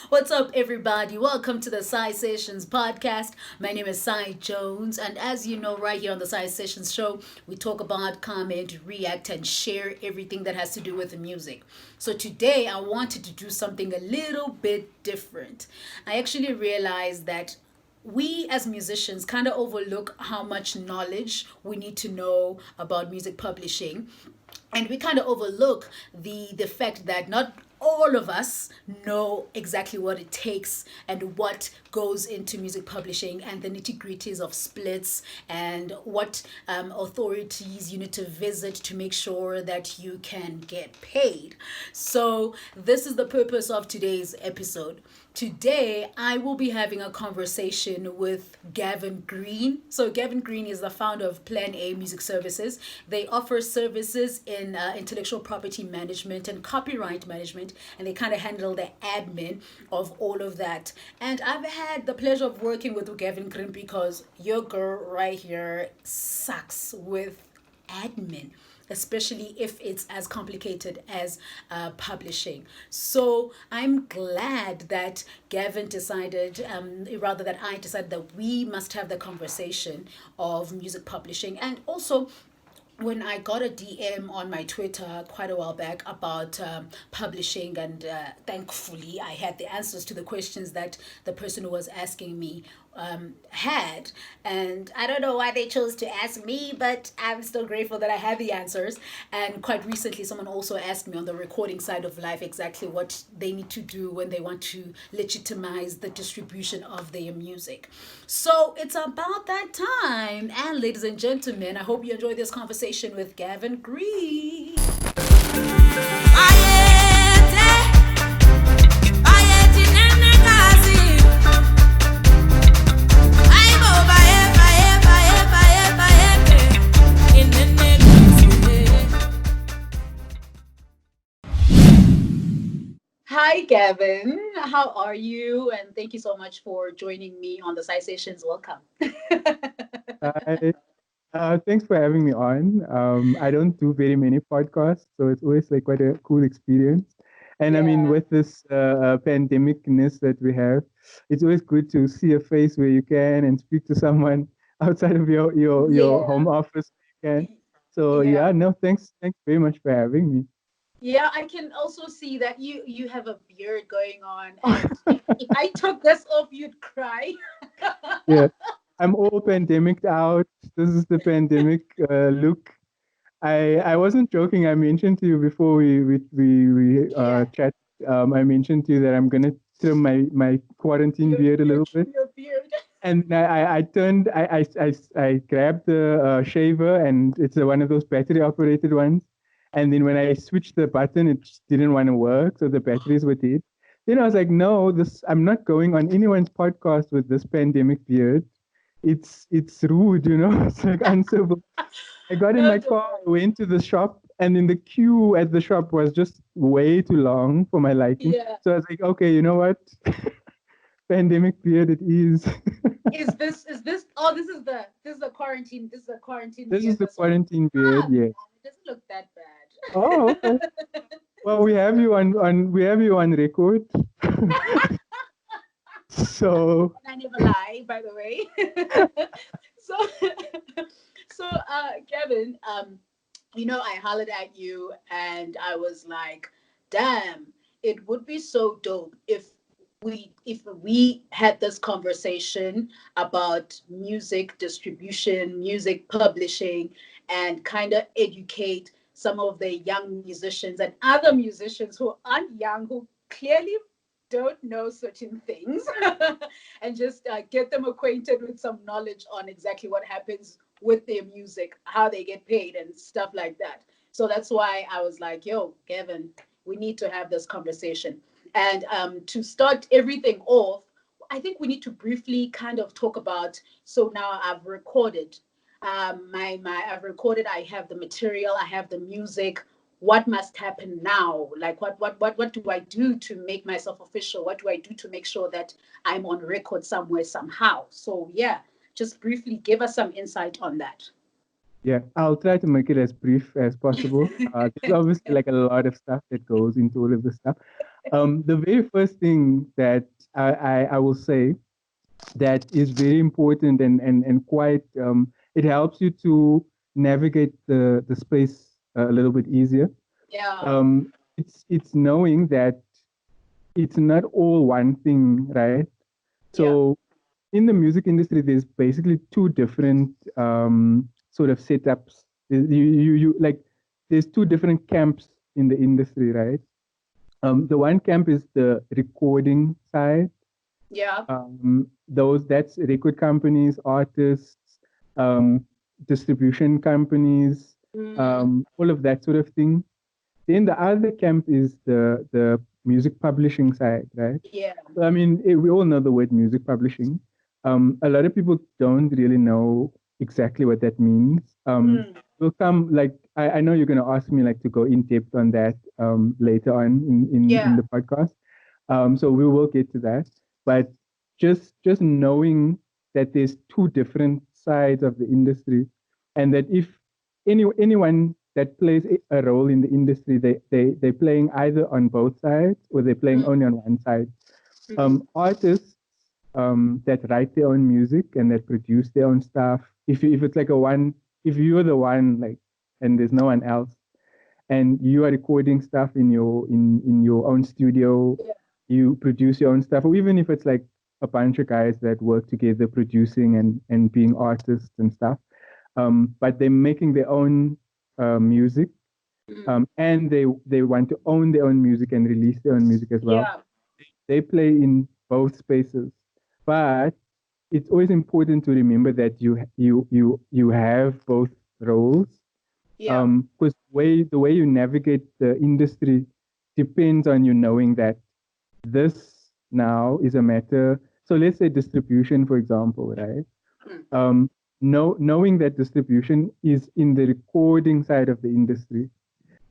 What's up, everybody? Welcome to the Sci Sessions podcast. My name is Cy Jones, and as you know, right here on the Sci Sessions show, we talk about, comment, react, and share everything that has to do with the music. So today, I wanted to do something a little bit different. I actually realized that we as musicians kind of overlook how much knowledge we need to know about music publishing, and we kind of overlook the fact that not all of us know exactly what it takes and what goes into music publishing and the nitty gritties of splits and what authorities you need to visit to make sure that you can get paid. So this is the purpose of today's episode. Today, I will be having a conversation with Gavin Green. So, Gavin Green is the founder of Plan A Music Services. They offer services in intellectual property management and copyright management, and they kind of handle the admin of all of that. And I've had the pleasure of working with Gavin Green because your girl right here sucks with admin, especially if it's as complicated as publishing. So I'm glad that Gavin decided, rather that I decided that we must have the conversation of music publishing. And also, when I got a DM on my Twitter quite a while back about publishing, and thankfully I had the answers to the questions that the person who was asking me had. And I don't know why they chose to ask me, but I'm still grateful that I had the answers. And quite recently, someone also asked me on the recording side of life exactly what they need to do when they want to legitimize the distribution of their music. So it's about that time. And ladies and gentlemen, I hope you enjoy this conversation with Gavin Green. Hi, Gavin. How are you? And thank you so much for joining me on the Sci Sessions. Welcome. Hi. Thanks for having me on. I don't do very many podcasts, so it's always like quite a cool experience. And I mean, Yeah. with this pandemicness that we have, it's always good to see a face where you can and speak to someone outside of your home Yeah. office. You can. So Yeah. yeah, no, thanks very much for having me. Yeah, I can also see that you have a beard going on, and if I took this off, you'd cry. Yeah, I'm all pandemic out. This is the pandemic look. I wasn't joking. I mentioned to you before we Yeah, chat. I mentioned to you that I'm gonna trim my quarantine your beard a your little bit, your beard. and I turned I grabbed the shaver, and it's one of those battery operated ones. And then when I switched the button, it just didn't want to work, so the batteries were dead. Then I was like, no, this I'm not going on anyone's podcast with this pandemic beard. It's rude, you know. It's like uncivil. I got in No, my don't car, worry. I went to the shop, and then the queue at the shop was just way too long for my liking. Yeah. So I was like, okay, you know what? Pandemic beard it is. Is this? Oh, this is the quarantine. This is the quarantine This is beard. the This one. quarantine beard, Ah, yes. man, it doesn't look that Oh, okay. bad. Well, we have you on we have you on record. So And I never lie, by the way. so, Kevin, I hollered at you, and I was like, "Damn, it would be so dope if we had this conversation about music distribution, music publishing, and kind of educate some of the young musicians and other musicians who aren't young, who clearly don't know certain things, and just get them acquainted with some knowledge on exactly what happens with their music, how they get paid, and stuff like that. So that's why I was like, yo, Gavin, we need to have this conversation. And to start everything off, I think we need to briefly kind of talk about. So now I've recorded. I've recorded. I have the material. I have the music. What must happen now? Like what do I do to make myself official? What do I do to make sure that I'm on record somewhere somehow? So yeah, just briefly give us some insight on that. yeah, I'll try to make it as brief as possible. There's obviously like a lot of stuff that goes into all of this stuff. The very first thing that I will say that is very important and quite it helps you to navigate the space a little bit easier. Yeah. It's knowing that it's not all one thing, right? So in the music industry, there's basically two different sort of setups. You like there's two different camps in the industry, right? The one camp is the recording side. Yeah. That's record companies, artists, um, distribution companies, all of that sort of thing. Then the other camp is the music publishing side, right? Yeah. So, I mean, we all know the word music publishing. A lot of people don't really know exactly what that means. We'll come like I know you're going to ask me like to go in depth on that later on in the podcast. So we will get to that. But just knowing that there's two different sides of the industry, and that if anyone that plays a role in the industry, they're playing either on both sides or they're playing only on one side. Artists that write their own music and that produce their own stuff. If it's like if you're the one like, and there's no one else, and you are recording stuff in your own studio, you produce your own stuff, or even if it's like a bunch of guys that work together producing and being artists and stuff, but they're making their own music, and they want to own their own music and release their own music as well. Yeah. They play in both spaces, but it's always important to remember that you have both roles. Yeah. Because the way you navigate the industry depends on you knowing that this now is a matter. So let's say distribution, for example, right? Knowing that distribution is in the recording side of the industry,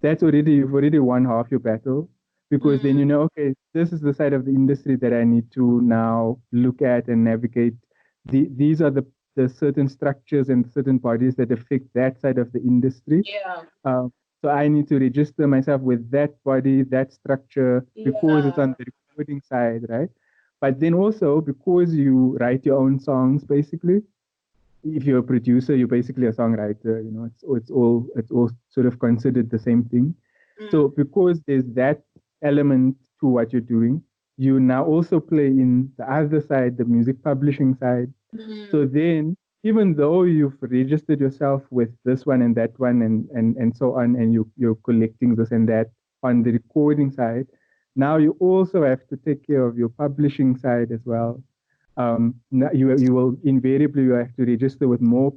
you've already won half your battle, because then you know, okay, this is the side of the industry that I need to now look at and navigate. These are the certain structures and certain bodies that affect that side of the industry. Yeah. So I need to register myself with that body, that structure, because it's on the recording side, right? But then also because you write your own songs, basically, if you're a producer, you're basically a songwriter. You know, it's all sort of considered the same thing. So because there's that element to what you're doing, you now also play in the other side, the music publishing side. So then, even though you've registered yourself with this one and that one and so on, and you're collecting this and that on the recording side, now you also have to take care of your publishing side as well. You will invariably you have to register with more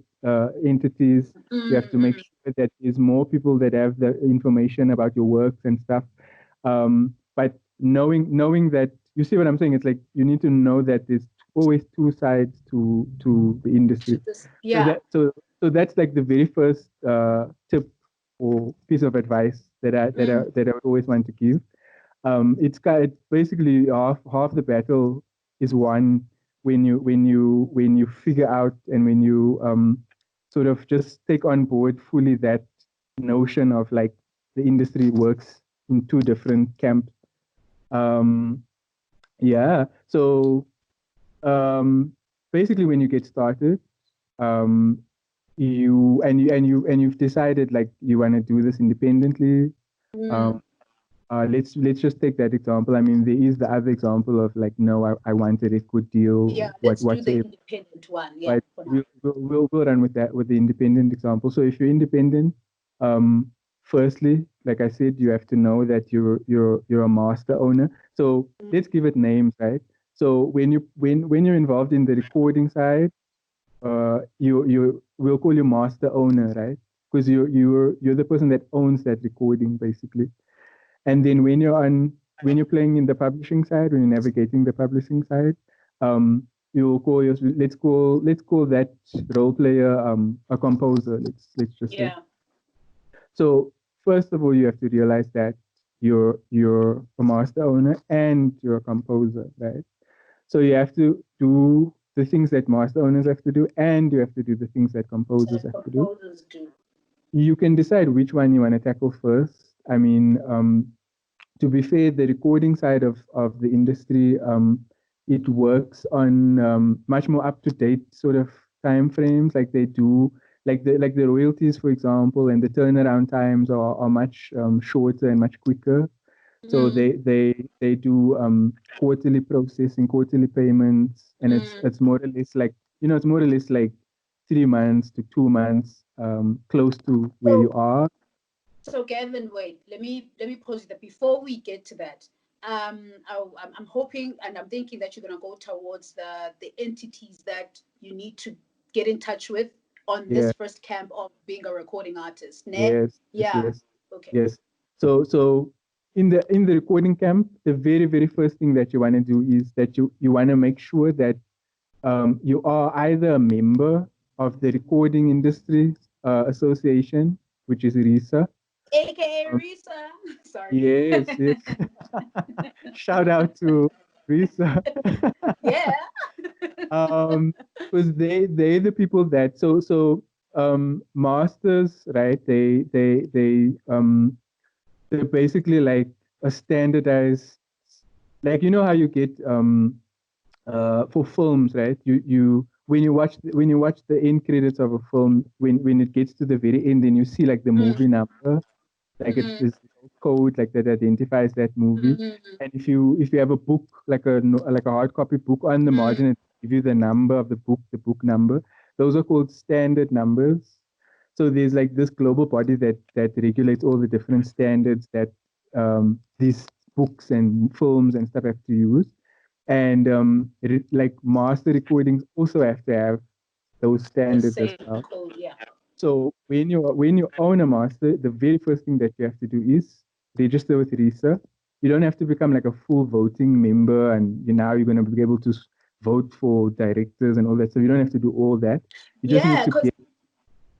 entities. You have to make sure that there's more people that have the information about your works and stuff. But knowing that, you see what I'm saying? It's like you need to know that there's always two sides to the industry. Yeah. So that's like the very first tip or piece of advice that I would always want to give. It's basically half the battle is won when you figure out and when you sort of just take on board fully that notion of like the industry works in two different camps. Yeah. So basically, when you get started, you've decided like you want to do this independently. Let's just take that example. I mean, there is the other example of like, no, I want a record deal. Yeah, let's do the independent one. Yeah, but we'll run with that, with the independent example. So if you're independent, firstly, like I said, you have to know that you're a master owner. So let's give it names, right? So when you're involved in the recording side, we'll call you master owner, right? Because you're the person that owns that recording, basically. And then when you're playing in the publishing side, when you're navigating the publishing side, you'll call let's call that role player a composer. Let's just say. So first of all, you have to realize that you're a master owner and you're a composer, right? So you have to do the things that master owners have to do, and you have to do the things that composers have to do. You can decide which one you want to tackle first. I mean, to be fair, the recording side of the industry, it works on much more up to date sort of time frames. Like they do, like the royalties, for example, and the turnaround times are much shorter and much quicker. So they do quarterly processing, quarterly payments, and it's more or less like it's more or less like 3 months to 2 months, close to where you are. So Gavin, wait, let me pause you that before we get to that. I'm hoping and I'm thinking that you're gonna go towards the entities that you need to get in touch with on this first camp of being a recording artist. Ne? Yes, Yeah. yes, Okay. yes. So in the recording camp, the very first thing that you want to do is that you want to make sure that you are either a member of the Recording Industry Association, which is RISA. AKA Risa. Sorry. Yes, yes. Shout out to RISA. Yeah. Because they're the people that masters, right? They're basically like a standardized, like how you get for films, right? You when you watch the end credits of a film, when it gets to the very end, then you see like the movie number, like it's this code like that identifies that movie. And if you have a book, like a hard copy book, on the margin it give you the number of the book number. Those are called standard numbers. So there's like this global body that regulates all the different standards that these books and films and stuff have to use. And like master recordings also have to have those standards as well. Code, yeah. So when you own a master, the very first thing that you have to do is register with RISA. You don't have to become like a full voting member, and you're going to be able to vote for directors and all that. So you don't have to do all that. You just need to get.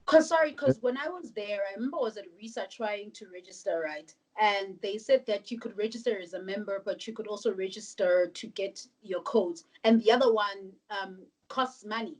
Because when I was there, I remember I was at RISA trying to register, right? And they said that you could register as a member, but you could also register to get your codes. And the other one costs money,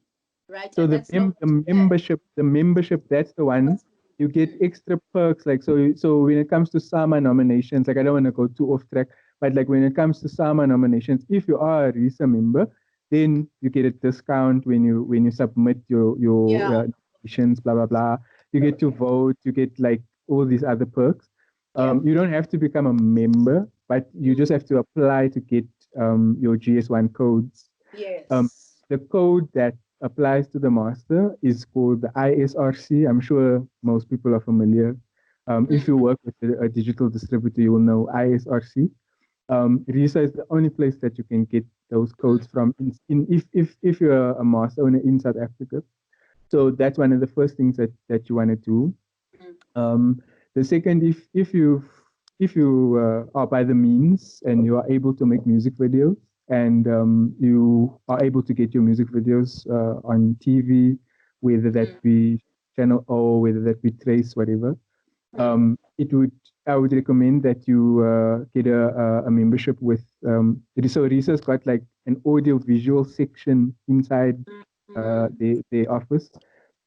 right? So And the that's not the membership, that's the one. You get extra perks, like so when it comes to SAMA nominations, like I don't want to go too off track, but like when it comes to SAMA nominations, if you are a RISA member, then you get a discount when you submit your nominations, blah blah blah. You get to vote, you get like all these other perks. You don't have to become a member, but you just have to apply to get your GS1 codes. Yes. The code that applies to the master is called the ISRC. I'm sure most people are familiar. If you work with a digital distributor, you will know ISRC. RISA is the only place that you can get those codes from if you're a master owner in South Africa. So that's one of the first things that you want to do. The second, if you are by the means and you are able to make music videos, and you are able to get your music videos on TV, whether that be Channel O, whether that be Trace, whatever, I would recommend that you get a membership with. So RISA's got like an audio visual section inside their office.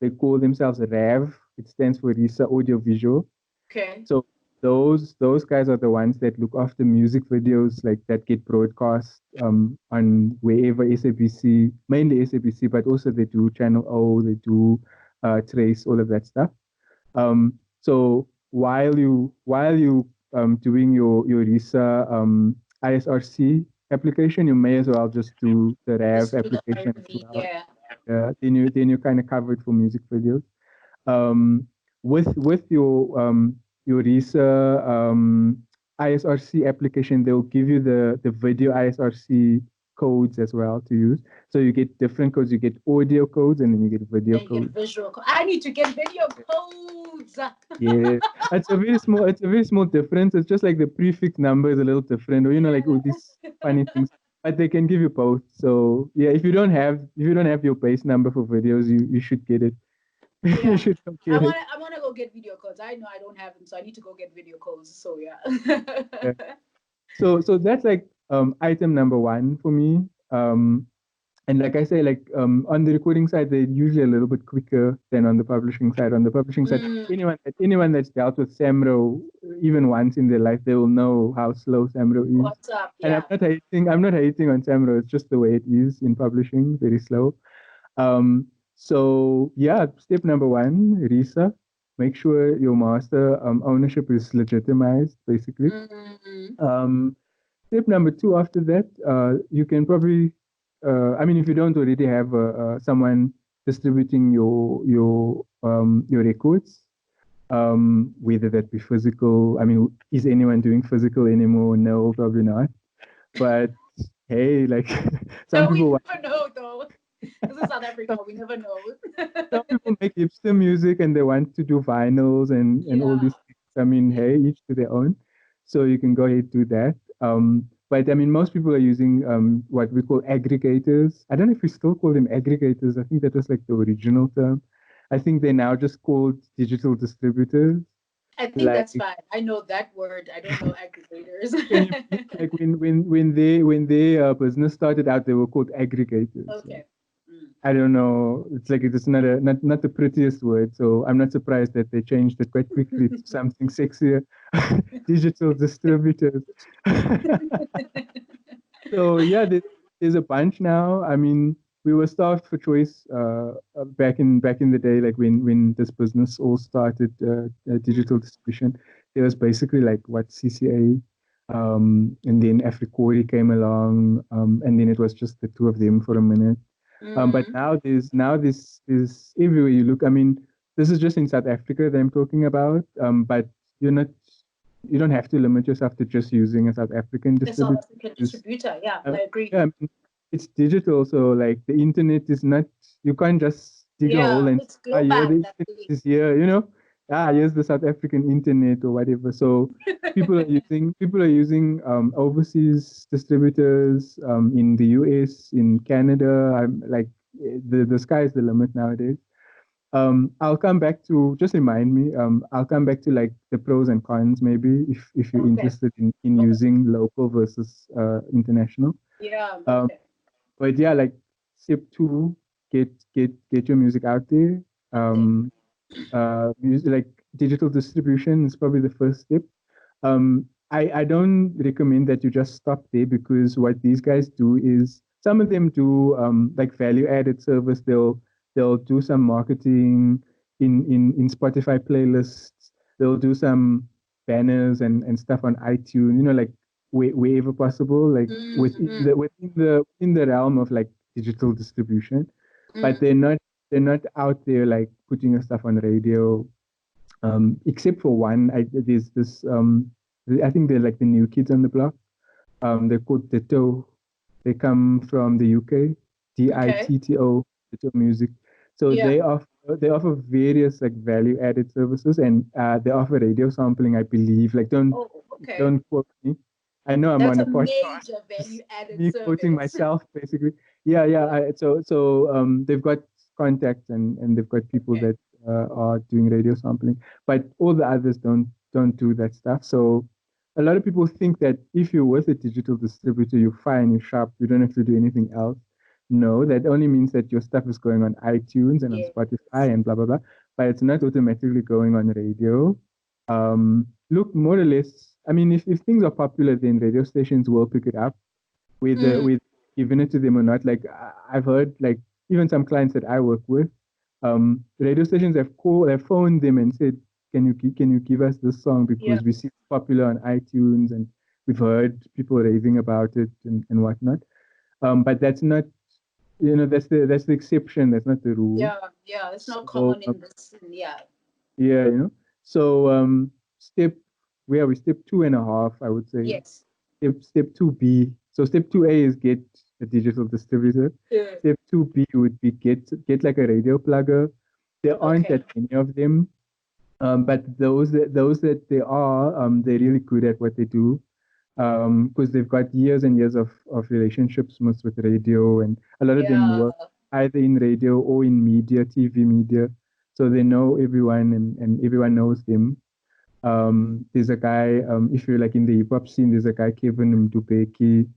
They call themselves RAV. It stands for RISA Audio Visual. Okay. So those guys are the ones that look after music videos like that get broadcast on wherever SABC, mainly SABC, but also they do Channel O, they do Trace, all of that stuff. So while you doing your RISA ISRC application, you may as well just do the RAV application as well. Then you're kind of covered for music videos. With your RISA ISRC application, they'll give you the video ISRC codes as well to use. So you get different codes. You get audio codes, and then you get video codes. Visual. I need to get video codes. Yeah, it's a very small difference. It's just like the prefix number is a little different, or like all these funny things. But they can give you both. So yeah, if you don't have your base number for videos, you should get it. Yeah. You should go get it. I wanna go get video codes. I know I don't have them, so I need to go get video codes. So yeah. Yeah. So that's like item number one for me. And like I say, like on the recording side, they're usually a little bit quicker than on the publishing side. On the publishing side, anyone that's dealt with SAMRO even once in their life, they will know how slow SAMRO is. What's up? And Yeah. I'm not hating on SAMRO. It's just the way it is in publishing, very slow. So yeah, step number one, Risa, make sure your master ownership is legitimized, basically. Um, Step number two after that, you can probably, I mean, if you don't already have someone distributing your records, whether that be physical. I mean, is anyone doing physical anymore? No, probably not. But hey, like some No, we people, never know though. This is South Africa. We never know. some people make hipster music and they want to do vinyls and all Yeah. these things. I mean, hey, each to their own. So you can go ahead do that. But I mean, most people are using what we call aggregators. I don't know if we still call them aggregators. I think that was like the original term. I think they're now just called digital distributors. I think Like, that's fine. I know that word. I don't know aggregators. can you believe, like when their business started out, they were called aggregators. Okay. I don't know. It's like it's not the prettiest word, so I'm not surprised that they changed it quite quickly to something sexier. Digital distributors. So yeah, there's a bunch now. I mean, we were starved for choice back in the day, like when this business all started, digital distribution. There was basically like what CCA, and then Africori came along, and then it was just the two of them for a minute. But now there's everywhere you look. I mean, this is just in South Africa that I'm talking about. But you're not you don't have to limit yourself to just using a South African The South distributor. African distributor. Yeah, I agree. Yeah, I mean, it's digital, so like the internet is not. You can't just dig a hole Yeah, and it's yeah, global. the That internet thing. is here. Here's the South African internet or whatever. So people are using overseas distributors in the US, in Canada. I'm like the sky is the limit nowadays. I'll come back to just remind me. I'll come back to like the pros and cons maybe if you're Okay. interested in using local versus international. Yeah. Um, Okay. but yeah, like step two, get your music out there. Okay. Music like digital distribution is probably the first step. I don't recommend that you just stop there because what these guys do is some of them do like value added service. They'll do some marketing in Spotify playlists. They'll do some banners and stuff on iTunes. Like wherever possible, like within the realm of like digital distribution. But they're not out there like putting your stuff on radio, except for one. There's this. I think they're like the new kids on the block. They're called Ditto. They come from the UK. Okay. Ditto. Ditto Music. So Yeah. they offer various like value added services, and they offer radio sampling, I believe. Like don't Oh, okay. don't quote me. I know I'm That's on a a podcast. major value Just added me quoting service. myself, basically. Yeah, yeah. So they've got contacts and they've got people Okay. that are doing radio sampling, but all the others don't do that stuff. So a lot of people think that if you're with a digital distributor, you're fine, you're sharp, you don't have to do anything else. No, that only means that your stuff is going on iTunes and on Yes. Spotify and blah blah blah, but it's not automatically going on radio. Look, more or less, I mean, if things are popular, then radio stations will pick it up, with giving it to them or not. Like I've heard, like even some clients that I work with, radio stations have phoned them and said, can you give us this song Yeah. because we see it's popular on iTunes and we've heard people raving about it and whatnot. But that's not, that's the exception. That's not the rule. Yeah. Yeah. It's not So common in this. Yeah. yeah, So step where are we? Step two and a half, I would say. Yes. Step 2B. So step 2A is get a digital distributor. Yeah. Step 2B would be get like a radio plugger. There aren't Okay. that many of them, but those that there are, they're really good at what they do, because they've got years and years of relationships with radio, and a lot of them Yeah. work either in radio or in media, TV media. So they know everyone and everyone knows them. There's a guy, if you're like in the hip hop scene, there's a guy, Kevin Mdubeki.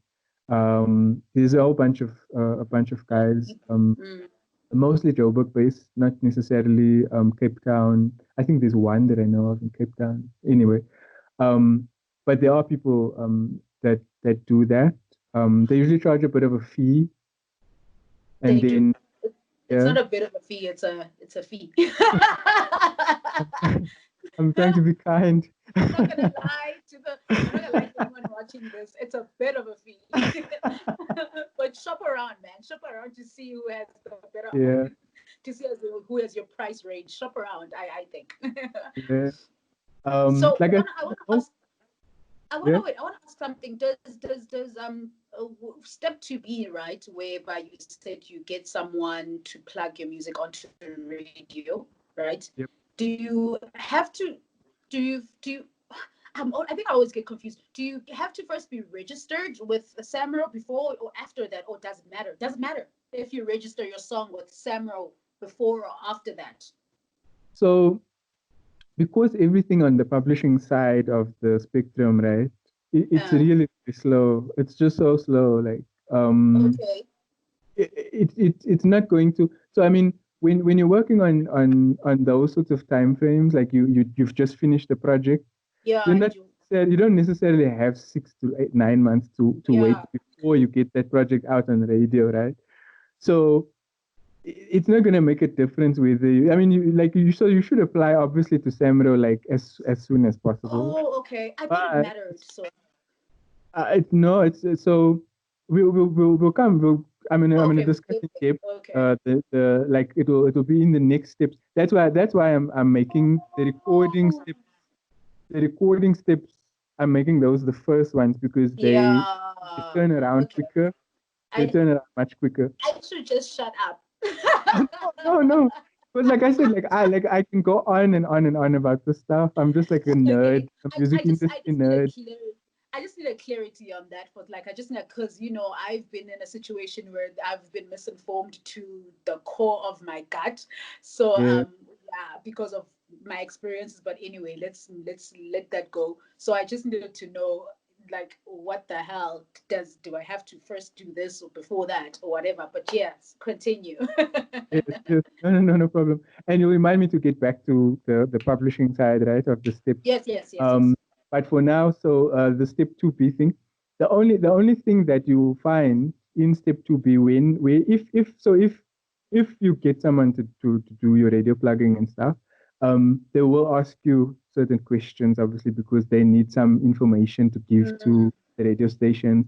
There's a whole bunch of guys, Mm. mostly Joburg based, not necessarily Cape Town. I think there's one that I know of in Cape Town. Anyway, um, but there are people that do that. They usually charge a bit of a fee, and They do. then It's yeah, not a bit of a fee. It's a fee. I'm trying to be kind. I'm not gonna lie to the. I'm not gonna lie to anyone watching this. It's a bit of a fee, but shop around, man. Shop around to see who has the better, Yeah, to see who has your price range. Shop around. I think. yeah. So Like I want to oh, ask. I want yeah. to wait. I want to ask something. Does step 2B, right, whereby you said you get someone to plug your music onto the radio, right? Yep. Do you have to? Do you? I think I always get confused. Do you have to first be registered with SAMRO before or after that, or does it matter? Doesn't matter if you register your song with SAMRO before or after that. So because everything on the publishing side of the spectrum, right? It's Uh, really, really slow. It's just so slow. Like okay. it's not going to. So I mean, when you're working on those sorts of time frames, like you've just finished the project, Yeah, you're I not do. you don't necessarily have 6 to 9 months to wait Yeah. before you get that project out on the radio, right? So it's not going to make a difference with the. I mean, so you should apply obviously to SAMRO like as soon as possible. Oh, okay. I thought it But mattered. So no, it's so we'll come. I'm gonna okay, discuss in depth. okay. The like it'll be in the next steps. That's why I'm making Oh, the recording steps. I'm making those the first ones because they yeah. turn around Okay. quicker. They I turn around much quicker. I should just shut up. Oh, no, no, no. But like I said, I can go on and on and on about this stuff. I'm just like a nerd, Okay. a music I industry just need a nerd. clear I just need a clarity on that for like I just need because I've been in a situation where I've been misinformed to the core of my gut. So Yeah. yeah, because of my experiences. But anyway, let's let that go. So I just needed to know like what the hell do I have to first do this or before that or whatever. But yes, continue. Yes, yes. No, no, no, no problem. And you remind me to get back to the publishing side, right, of the steps. Yes, yes, yes, Um, yes. but for now, so the step 2B thing, the only thing that you find in step 2B where if you get someone to do your radio plugging and stuff, they will ask you certain questions, obviously, because they need some information to give Mm, to the radio stations,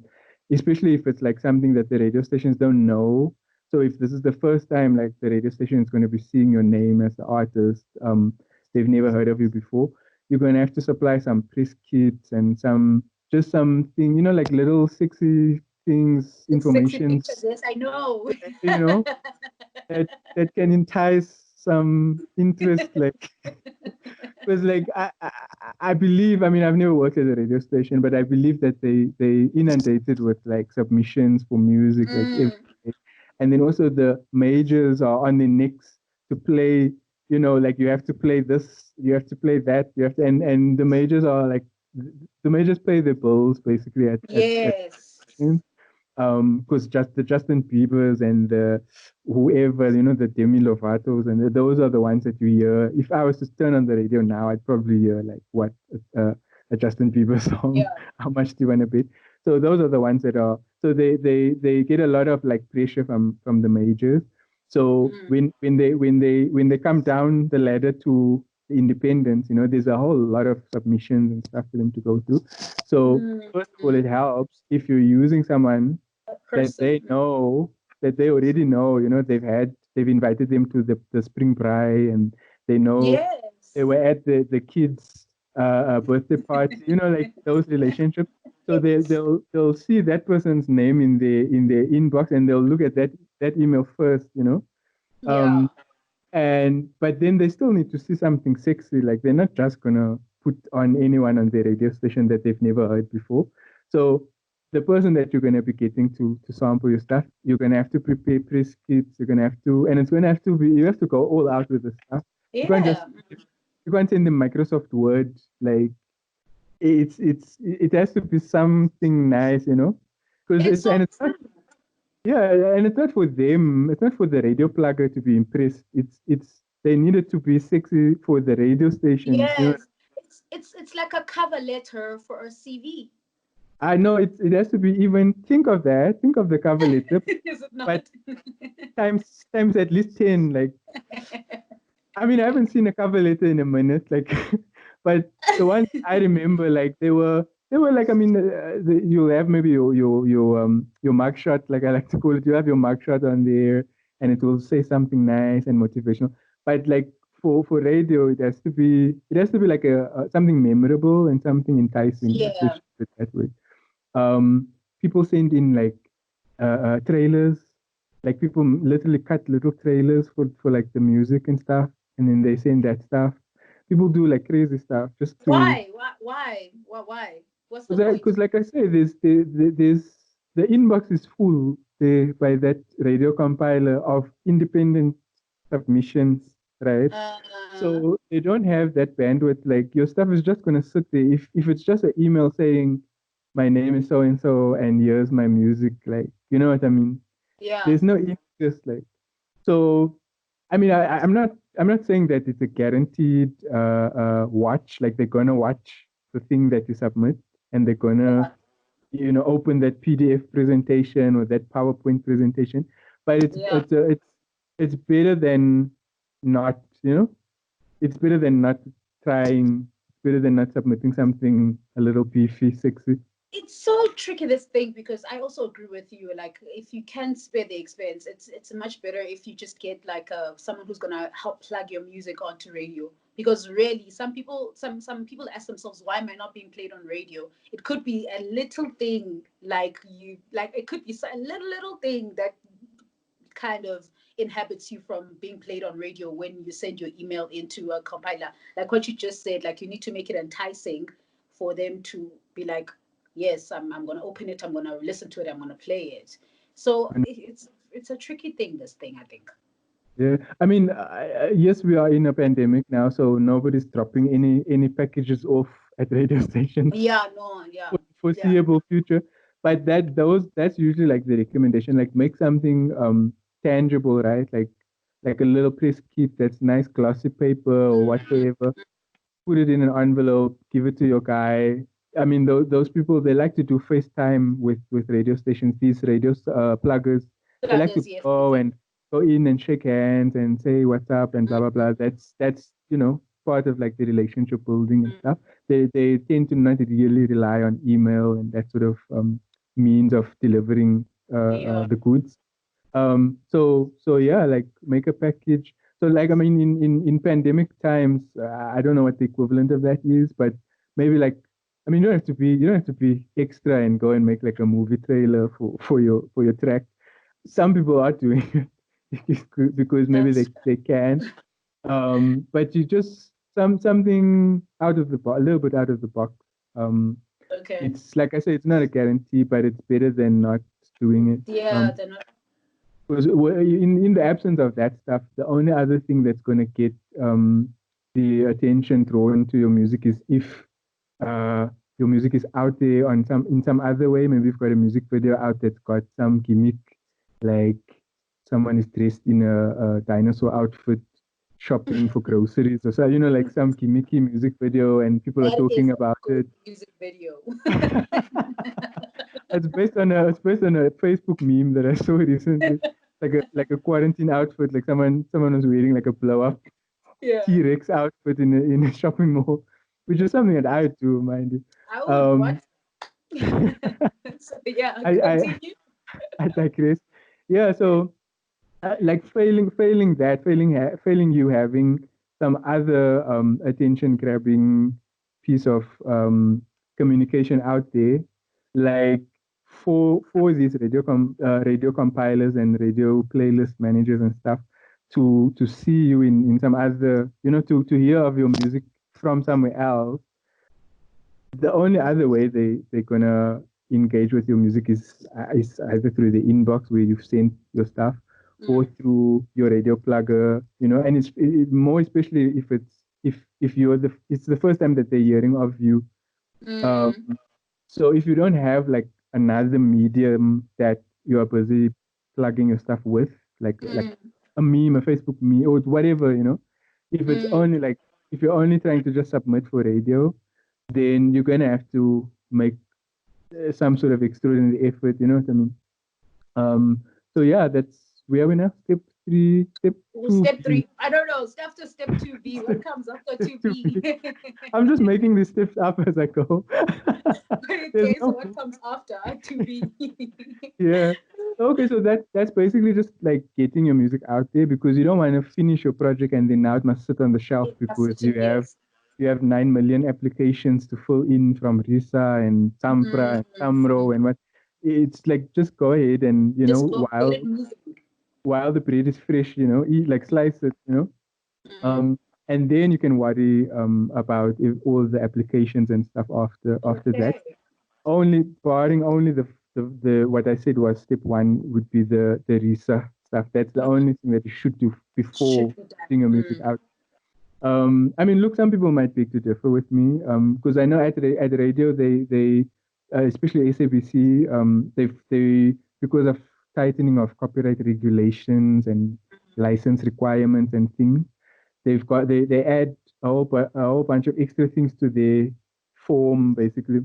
especially if it's like something that the radio stations don't know. So if this is the first time like the radio station is going to be seeing your name as the artist, they've never heard of you before, you're going to have to supply some press kits and just something, like little sexy things, it's sexy pictures. informations, Yes, I know. you know, that that can entice some interest, like because like I believe, I mean, I've never worked at a radio station, but I believe that they inundated with like submissions for music like every Mm, day. And then also the majors are on the necks to play, like you have to play this, you have to play that, you have to, and the majors are like the majors pay the bills basically at yes. because just the Justin Biebers and the whoever, the Demi Lovato's, and those are the ones that you hear. If I was to turn on the radio now, I'd probably hear like what a Justin Bieber song. Yeah. How much do you want to bet? So those are the ones that are. So they get a lot of like pressure from the majors. So Mm, when they come down the ladder to the independents, there's a whole lot of submissions and stuff for them to go through. So mm, first of all, mm. it helps if you're using someone A that person. they know, that they already know, they've invited them to the spring braai, and they know they Yes. were at the kids' birthday party, like those relationships. So they'll see that person's name in their inbox, and they'll look at that email first. Yeah. Um, but then they still need to see something sexy. Like they're not just gonna put on anyone on their radio station that they've never heard before. So the person that you're gonna be getting to sample your stuff, you're gonna have to prepare press kits. You're gonna have to, and it's gonna have to be. You have to go all out with the stuff. You can't just Yeah. you can't send them Microsoft Word. Like it has to be something nice. because It's so it's not, true. yeah, and it's not for them. It's not for the radio plugger to be impressed. It's they needed to be sexy for the radio stations. You know, Yes. It's like a cover letter for a CV. I know it has to be even. Think of that. Think of the cover letter, Is it but not? times at least 10. Like, I mean, I haven't seen a cover letter in a minute. Like, but the ones I remember, like they were like, I mean, you'll have maybe your mugshot, like I like to call it. You have your mugshot on there, and it will say something nice and motivational. But like for radio, it has to be like a something memorable and something enticing. Let's Yeah. put it that way. People send in like trailers, like people literally cut little trailers for like the music and stuff, and then they send that stuff. People do like crazy stuff just to, Why? Why? Why? What's the point? because like I say, there's the inbox is full there by that radio compiler of independent submissions, right? Uh, So they don't have that bandwidth. Like your stuff is just gonna sit there. If it's just an email saying my name is so and so and here's my music, like you know what I mean? yeah. There's no interest, like so. I mean, I'm not saying that it's a guaranteed watch. Like they're gonna watch the thing that you submit and they're gonna Yeah. open that PDF presentation or that PowerPoint presentation. But Yeah. it's better than not. It's better than not trying. It's better than not submitting something a little beefy, sexy. It's so tricky, this thing, because I also agree with you. Like, if you can spare the expense, it's much better if you just get like someone who's gonna help plug your music onto radio. Because really, some people ask themselves, why am I not being played on radio? It could be a little thing, like it could be a little thing that kind of inhibits you from being played on radio when you send your email into a compiler. Like what you just said, like you need to make it enticing for them to be like, yes, I'm going to open it, I'm going to listen to it, I'm going to play it. So it's a tricky thing, this thing, I think. Yeah, I mean, yes, we are in a pandemic now, so nobody's dropping any packages off at radio stations Yeah, no, yeah, for the yeah, foreseeable future. But that's usually like the recommendation, like make something tangible, right? Like a little press kit that's nice glossy paper or mm, whatever. Put it in an envelope, give it to your guy. I mean, those people, they like to do FaceTime with radio stations. These radio pluggers, they like to pluggers, yes, yes, go yes. and go in and shake hands and say what's up and blah blah blah. That's part of like the relationship building and stuff. They tend to not really rely on email and that sort of means of delivering Yeah, the goods. So yeah, like make a package. So like I mean, in pandemic times, I don't know what the equivalent of that is, but maybe like I mean, you don't have to be extra and go and make like a movie trailer for your track. Some people are doing it because maybe that's they can. But you just something out of the box, a little bit out of the box. Um, okay. it's like I say, it's not a guarantee, but it's better than not doing it. Yeah, they're not. Because in the absence of that stuff, the only other thing that's going to get the attention drawn to your music is if uh, your music is out there in some other way. Maybe you've got a music video out that's got some gimmick, like someone is dressed in a dinosaur outfit shopping for groceries or so, like some gimmicky music video, and people are That is talking a about good it. music video. It's based on a Facebook meme that I saw recently, like a quarantine outfit, like someone was wearing like a blow up Yeah, T-Rex outfit in a shopping mall, which is something that I would do, mind you. I would Um, watch. So yeah, I I continue. I digress. Yeah, so like failing you having some other attention grabbing piece of communication out there, like for these radio compilers and radio playlist managers and stuff to see you in some other, to hear of your music from somewhere else. The only other way they're gonna engage with your music is either through the inbox where you've sent your stuff, or Mm, through your radio plugger, and more especially if it's the first time that they're hearing of you. um, mm, so if you don't have like another medium that you are busy plugging your stuff with, like a meme, a Facebook meme, or whatever, If it's only like if you're only trying to just submit for radio, then you're gonna have to make some sort of extraordinary effort. You know what I mean? So yeah, that's where we now. Step three, step two. Step 3. I don't know. After step 2B. What comes after 2B? I'm just making these steps up as I go. Okay, so what comes after 2B? Yeah. Okay, so that's basically just like getting your music out there, because you don't want to finish your project and then now it must sit on the shelf because you have 9 million applications to fill in from RISA and SAMPRA and SAMRO and what. It's like just go ahead and while the bread is fresh, eat, like slice it, and then you can worry about if all the applications and stuff after that. Only barring only the what I said was step one would be the RISA stuff. That's the only thing that you should do before putting your music out. I mean, look, some people might beg to differ with me, because I know at the radio they especially SABC, they because of tightening of copyright regulations and license requirements and things, they add a whole bunch of extra things to their form basically,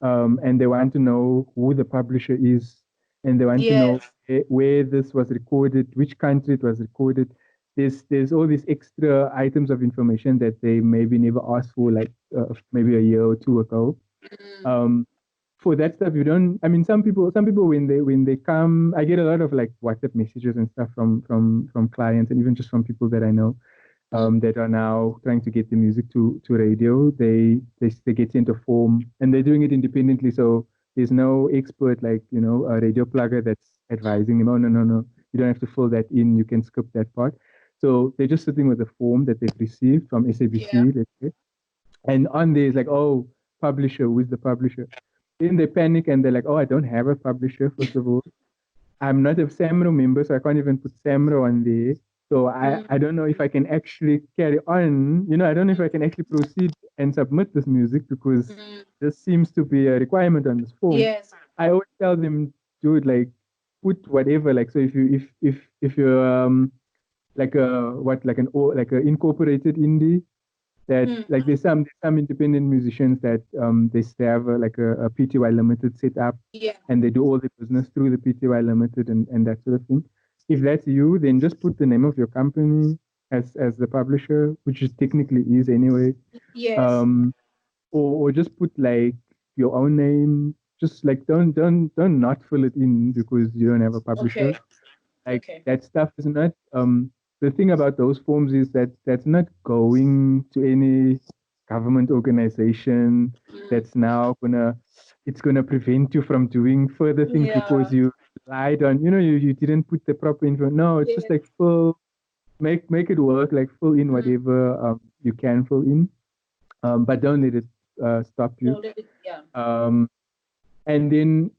and they want to know who the publisher is, and they want to know where this was recorded, which country it was recorded. There's all these extra items of information that they maybe never asked for, like maybe a year or two ago. For that stuff, you don't. I mean, some people when they come, I get a lot of like WhatsApp messages and stuff from clients, and even just from people that I know, that are now trying to get the music to radio. They get sent a form and they're doing it independently. So there's no expert like a radio plugger that's advising them. Oh no, you don't have to fill that in. You can skip that part. So they're just sitting with a form that they've received from SABC, let's say, and on there is like, oh, publisher, who's the publisher? Then they panic and they're like, oh, I don't have a publisher. First of all, I'm not a SAMRO member, so I can't even put SAMRO on there. So I don't know if I can actually carry on. I don't know if I can actually proceed and submit this music because this seems to be a requirement on this form. Yes. I always tell them, dude, like put whatever. Like, so if you're like an incorporated indie, that like there's some independent musicians that they have like a PTY Limited set up, and they do all the business through the PTY Limited and that sort of thing. If that's you, then just put the name of your company as the publisher, which is technically is anyway. Yes. Or just put like your own name. Just like don't not fill it in because you don't have a publisher. That stuff is not the thing about those forms is that that's not going to any government organization that's now it's gonna prevent you from doing further things because you lied on, you didn't put the proper info. No, it's just like make it work, like fill in whatever you can fill in, but don't let it stop you. And then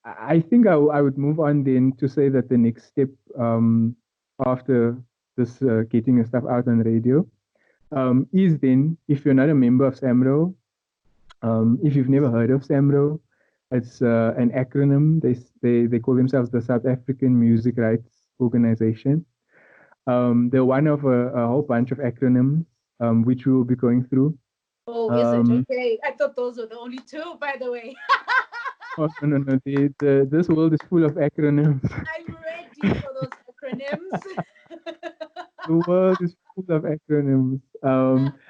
I think I would move on then to say that the next step after this getting your stuff out on radio is then, if you're not a member of SAMRO, if you've never heard of SAMRO, it's an acronym. They call themselves the South African Music Rights Organization. They're one of a whole bunch of acronyms which we will be going through. Oh, is it? Okay. I thought those were the only two, by the way. Oh, no. This world is full of acronyms. I'm ready for those acronyms. The world is full of acronyms.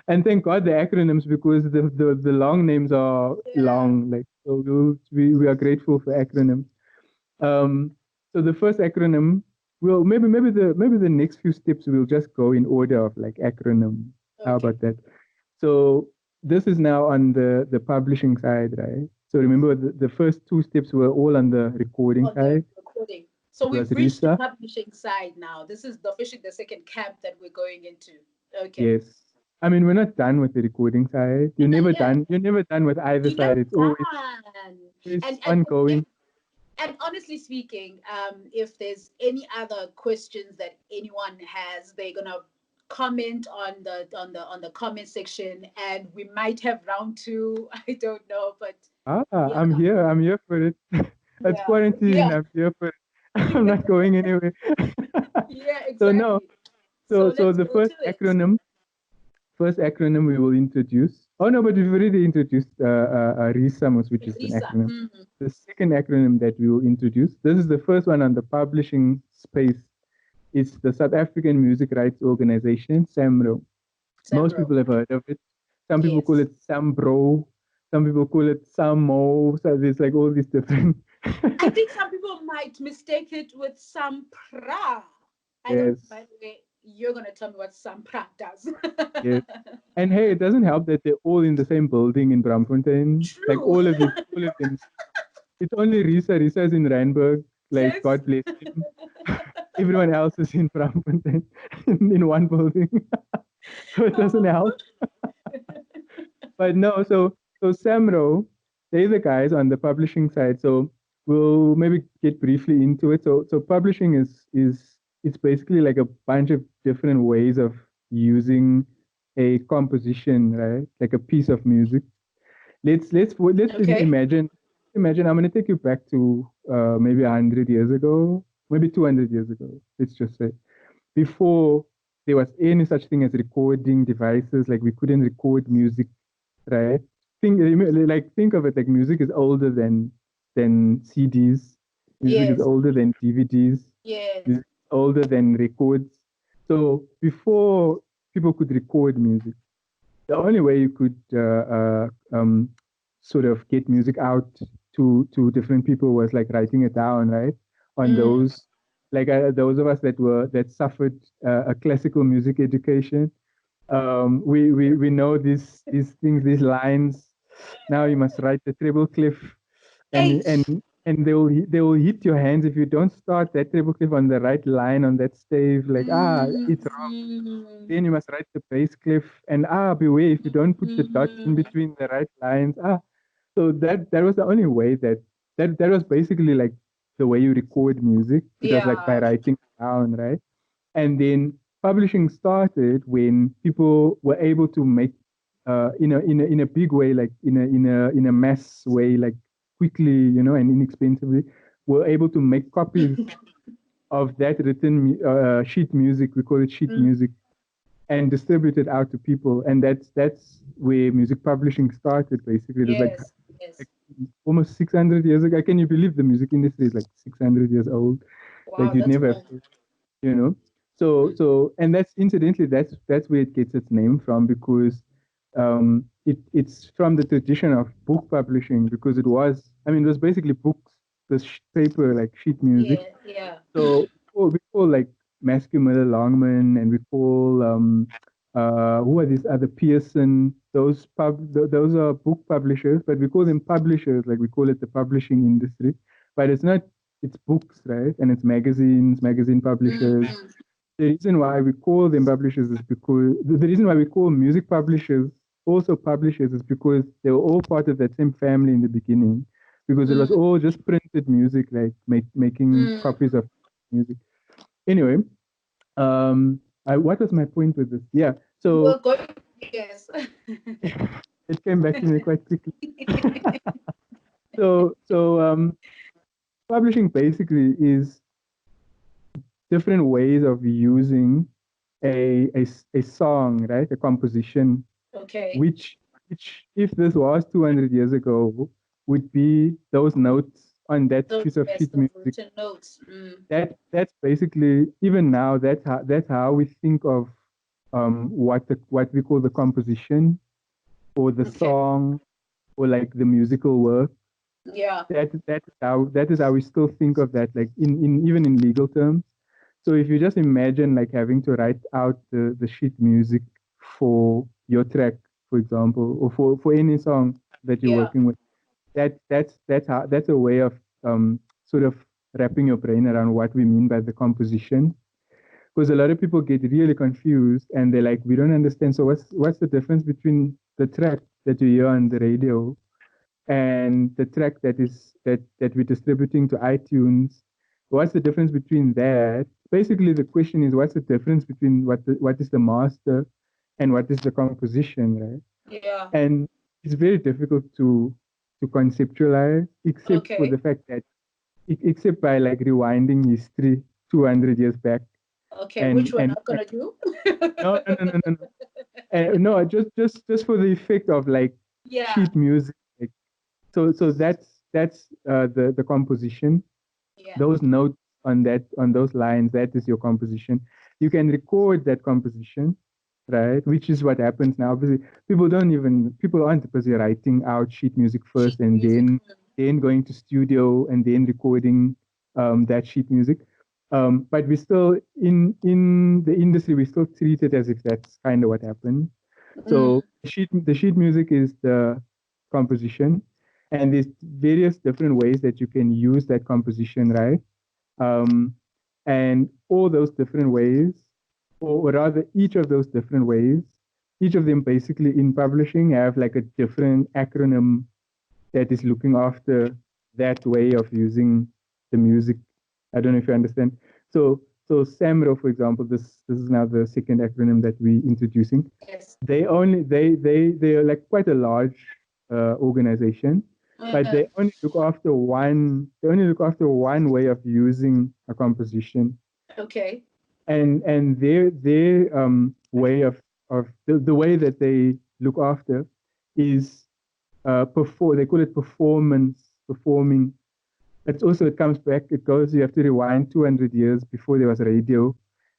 And thank God the acronyms, because the long names are long. Like, so we are grateful for acronyms. So the first acronym, well, maybe the next few steps we'll just go in order of like acronym. How about that? So this is now on the publishing side, right? So remember the first two steps were all on the recording side. So we've reached the publishing side now. This is officially the second camp that we're going into. Okay. Yes. I mean, we're not done with the recording side. You're never done with either side. It's always ongoing. And honestly speaking, if there's any other questions that anyone has, they're gonna comment on the comment section, and we might have round two. I don't know, but I'm here. I'm here for it. It's quarantine. I'm here for it. I'm not going anywhere. Yeah, So no. exactly. So So let's the go to it. first acronym we will introduce. Oh no, but we've already introduced RISAMOS, which is an Risa. acronym. The second acronym that we will introduce. This is the first one on the publishing space. It's the South African Music Rights Organization, SAMRO. Most SAMRO. people have heard of it. Some people call Yes. it SAMBRO. Some people call it SAMO. So there's like all these different. I think some people might mistake it with Sampra. I don't, Yes, by the way, you're going to tell me what Sampra does. yes. And hey, it doesn't help that they're all in the same building in Braamfontein. Like True. all of them. It's only Risa. Risa is in Randburg. Like, Yes. God bless him. Everyone else is in Braamfontein in one building. So it doesn't help. But no, so Samro, they're the guys on the publishing side. So we'll maybe get briefly into it. So publishing is it's basically like a bunch of different ways of using a composition, right? Like a piece of music. Let's Okay. imagine I'm gonna take you back to maybe 100 years ago, maybe 200 years ago. Let's just say before there was any such thing as recording devices. Like we couldn't record music, right? Think of it like music is older than CDs. Music is Yes. older than DVDs. Yes. Music is older than records. So before people could record music, the only way you could sort of get music out to different people was like writing it down, right? On those, like those of us that suffered a classical music education, we know these things, these lines. Now you must write the treble clef, and H. they will hit your hands if you don't start that treble clef on the right line on that stave. Like it's wrong. Then you must write the bass clef, and beware if you don't put the dots in between the right lines. So that was the only way that was basically like the way you record music. It was like by Yeah. writing down, right? And then publishing started when people were able to make in a big way, like in a mass way, like quickly, and inexpensively, were able to make copies of that written sheet music. We call it sheet music, and distribute it out to people. And that's where music publishing started. Basically, it was like Yes. almost 600 years ago. Can you believe the music industry is like 600 years old? Like Wow, you'd that's never have, cool. you know. So and that's incidentally that's where it gets its name from, because it's from the tradition of book publishing, because it was basically books, the paper, like sheet music. Yeah. So we call like Mascu Miller Longman, and we call who are these other Pearson? Those are book publishers, but we call them publishers, like we call it the publishing industry. But it's not. It's books, right? And it's magazine publishers. The reason why we call them publishers is because the reason why we call music publishers also publishers is because they were all part of that same family in the beginning, because it was all just printed music, like making copies of music. Anyway, what was my point with this? Yeah, so We're going. Yes. it came back to me quite quickly. So publishing basically is different ways of using a song, right? A composition, Okay. which if this was 200 years ago, would be those notes on that piece of sheet music. Written notes. That's basically, even now, that's how we think of what we call the composition, or the song, or like the musical work. Yeah. That is how we still think of that, like in even in legal terms. So if you just imagine like having to write out the sheet music for your track, for example, or for any song that you're working with, that's a way of sort of wrapping your brain around what we mean by the composition. Because a lot of people get really confused, and they're like, we don't understand. So what's the difference between the track that you hear on the radio and the track that we're distributing to iTunes? What's the difference between that? Basically, the question is, what's the difference between what is the master and what is the composition, right? Yeah. And it's very difficult to conceptualize, except for Okay. the fact that, except by like rewinding history 200 years back, Okay, which and we're and, not and gonna do. no, just for the effect of like Yeah. sheet music. Like, so that's the composition. Yeah. Those notes on those lines, that is your composition. You can record that composition, right? Which is what happens now. Obviously, people aren't busy writing out sheet music first Sheet and music. then going to studio and then recording that sheet music. But we still in the industry we still treat it as if that's kind of what happened. Mm. So the sheet music is the composition, and there's various different ways that you can use that composition, right? Um, and all those different ways, or rather, each of those different ways, each of them basically in publishing have like a different acronym that is looking after that way of using the music. I don't know if you understand. So SAMRO, for example, this is now the second acronym that we're introducing. Yes. They are like quite a large organization, but Uh-huh. they only look after one way of using a composition, Okay. and their way of the way that they look after is they call it performing. It's also, it comes back, it goes, you have to rewind 200 years before there was radio.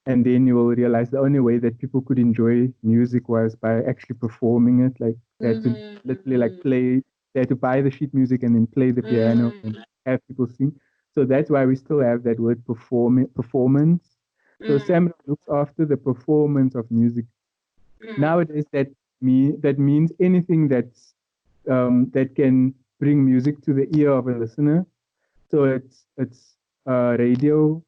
And then you will realize the only way that people could enjoy music was by actually performing it. Like they had to literally like Mm. they had to buy the sheet music and then play the piano and Mm. have people sing. So that's why we still have that word performance. So Mm. Sam looks after the performance of music. Mm. Nowadays, that means anything that can bring music to the ear of a listener. So it's radio,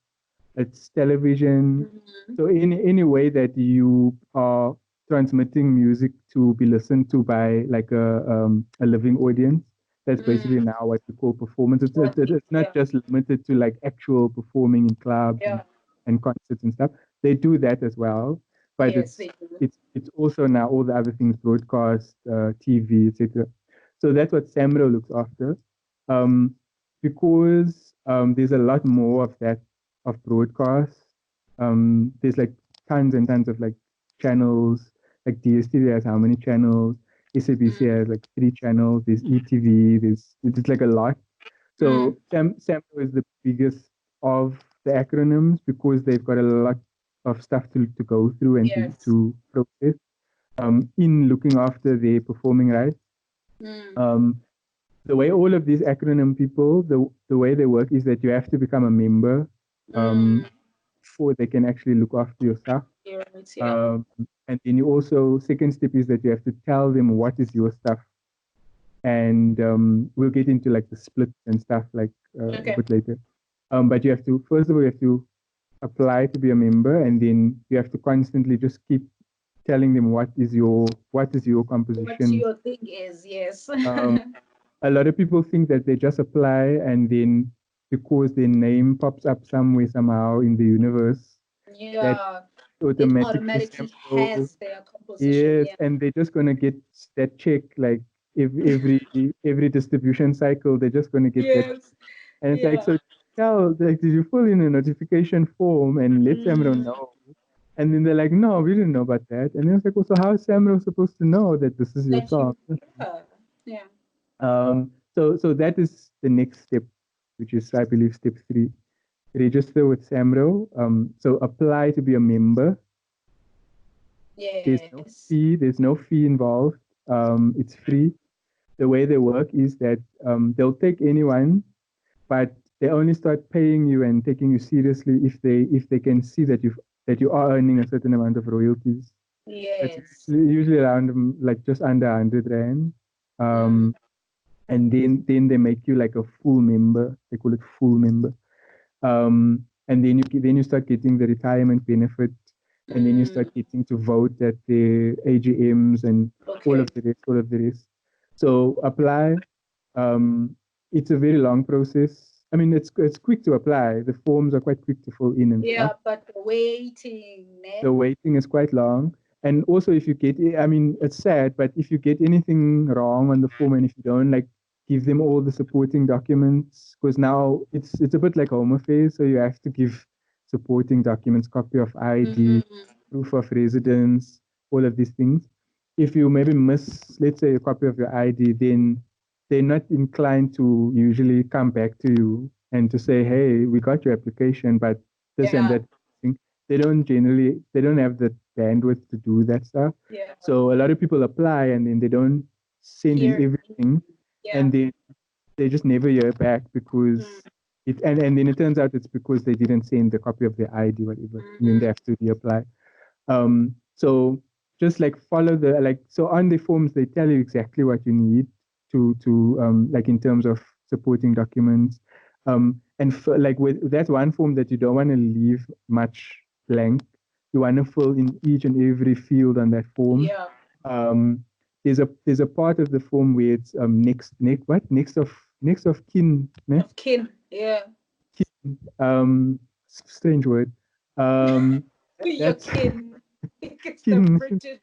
it's television. Mm. So any way that you are transmitting music to be listened to by like a living audience, that's basically Mm. now what we call performance. It's not Yeah. just limited to like actual performing in clubs Yeah. and concerts and stuff. They do that as well, but Yes, they do. it's also now all the other things, broadcast, TV, etc. So that's what SAMRO looks after. Um, because there's a lot more of that of broadcast. There's like tons and tons of like channels. Like DSTV has how many channels? SABC Mm. has like 3 channels. There's ETV. It's like a lot. Mm. So SAMRO is the biggest of the acronyms because they've got a lot of stuff to go through and Yes. to process in looking after their performing rights. Mm. Um, the way all of these acronym people, the way they work is that you have to become a member Mm. before they can actually look after your stuff. Yes, yeah. Um, and then you also, second step is that you have to tell them what is your stuff. And we'll get into like the splits and stuff like a Okay. bit later. But you have to, first of all, you have to apply to be a member, and then you have to constantly just keep telling them what is your What composition. your thing is, yes. Um, a lot of people think that they just apply and then because their name pops up somewhere somehow in the universe, that Yeah. It automatically automatically sample. has their composition, Yes, yeah. and they're just gonna get that check like every distribution cycle. They're just gonna get that, Yes. and it's like, Yeah. so tell, like, did you fill in a notification form and let Samro Mm. know? And then they're like, no, we didn't know about that. And then it's like, well, so how is Samro supposed to know that this is your That song? you, yeah. Yeah. So that is the next step, which is, I believe, step 3. Register with SAMRO. So apply to be a member. There's no Yes. fee. There's no fee involved. It's free. The way they work is that they'll take anyone, but they only start paying you and taking you seriously if they can see that you are earning a certain amount of royalties. That's Yes. usually around like just under 100 rand. Mm. Um, and then they make you like a full member. They call it full member. And then you start getting the retirement benefit, and then you Mm. start getting to vote at the AGMs and Okay. all of the rest. So apply. Um, it's a very long process. I mean, it's quick to apply. The forms are quite quick to fill in and Yeah, stuff. but the waiting, ne? The waiting is quite long. And also, if you get, I mean, it's sad, but if you get anything wrong on the form and if you don't like give them all the supporting documents, because now it's a bit like Home Affairs, so you have to give supporting documents, copy of ID, proof of residence, all of these things. If you maybe miss, let's say, a copy of your ID, then they're not inclined to usually come back to you and to say, hey, we got your application, but this and that thing. They don't have the bandwidth to do that stuff. Yeah. So a lot of people apply and then they don't send in everything, and they just never hear back because and then it turns out it's because they didn't send the copy of their ID, whatever, and then they have to reapply. So just like follow so on the forms they tell you exactly what you need to like in terms of supporting documents. And like with that one form that you don't want to leave much blank, you want to fill in each and every field on that form. There's a part of the form where it's next of kin, ne? Of kin, yeah. Strange word. Your kin. It's kin. the British.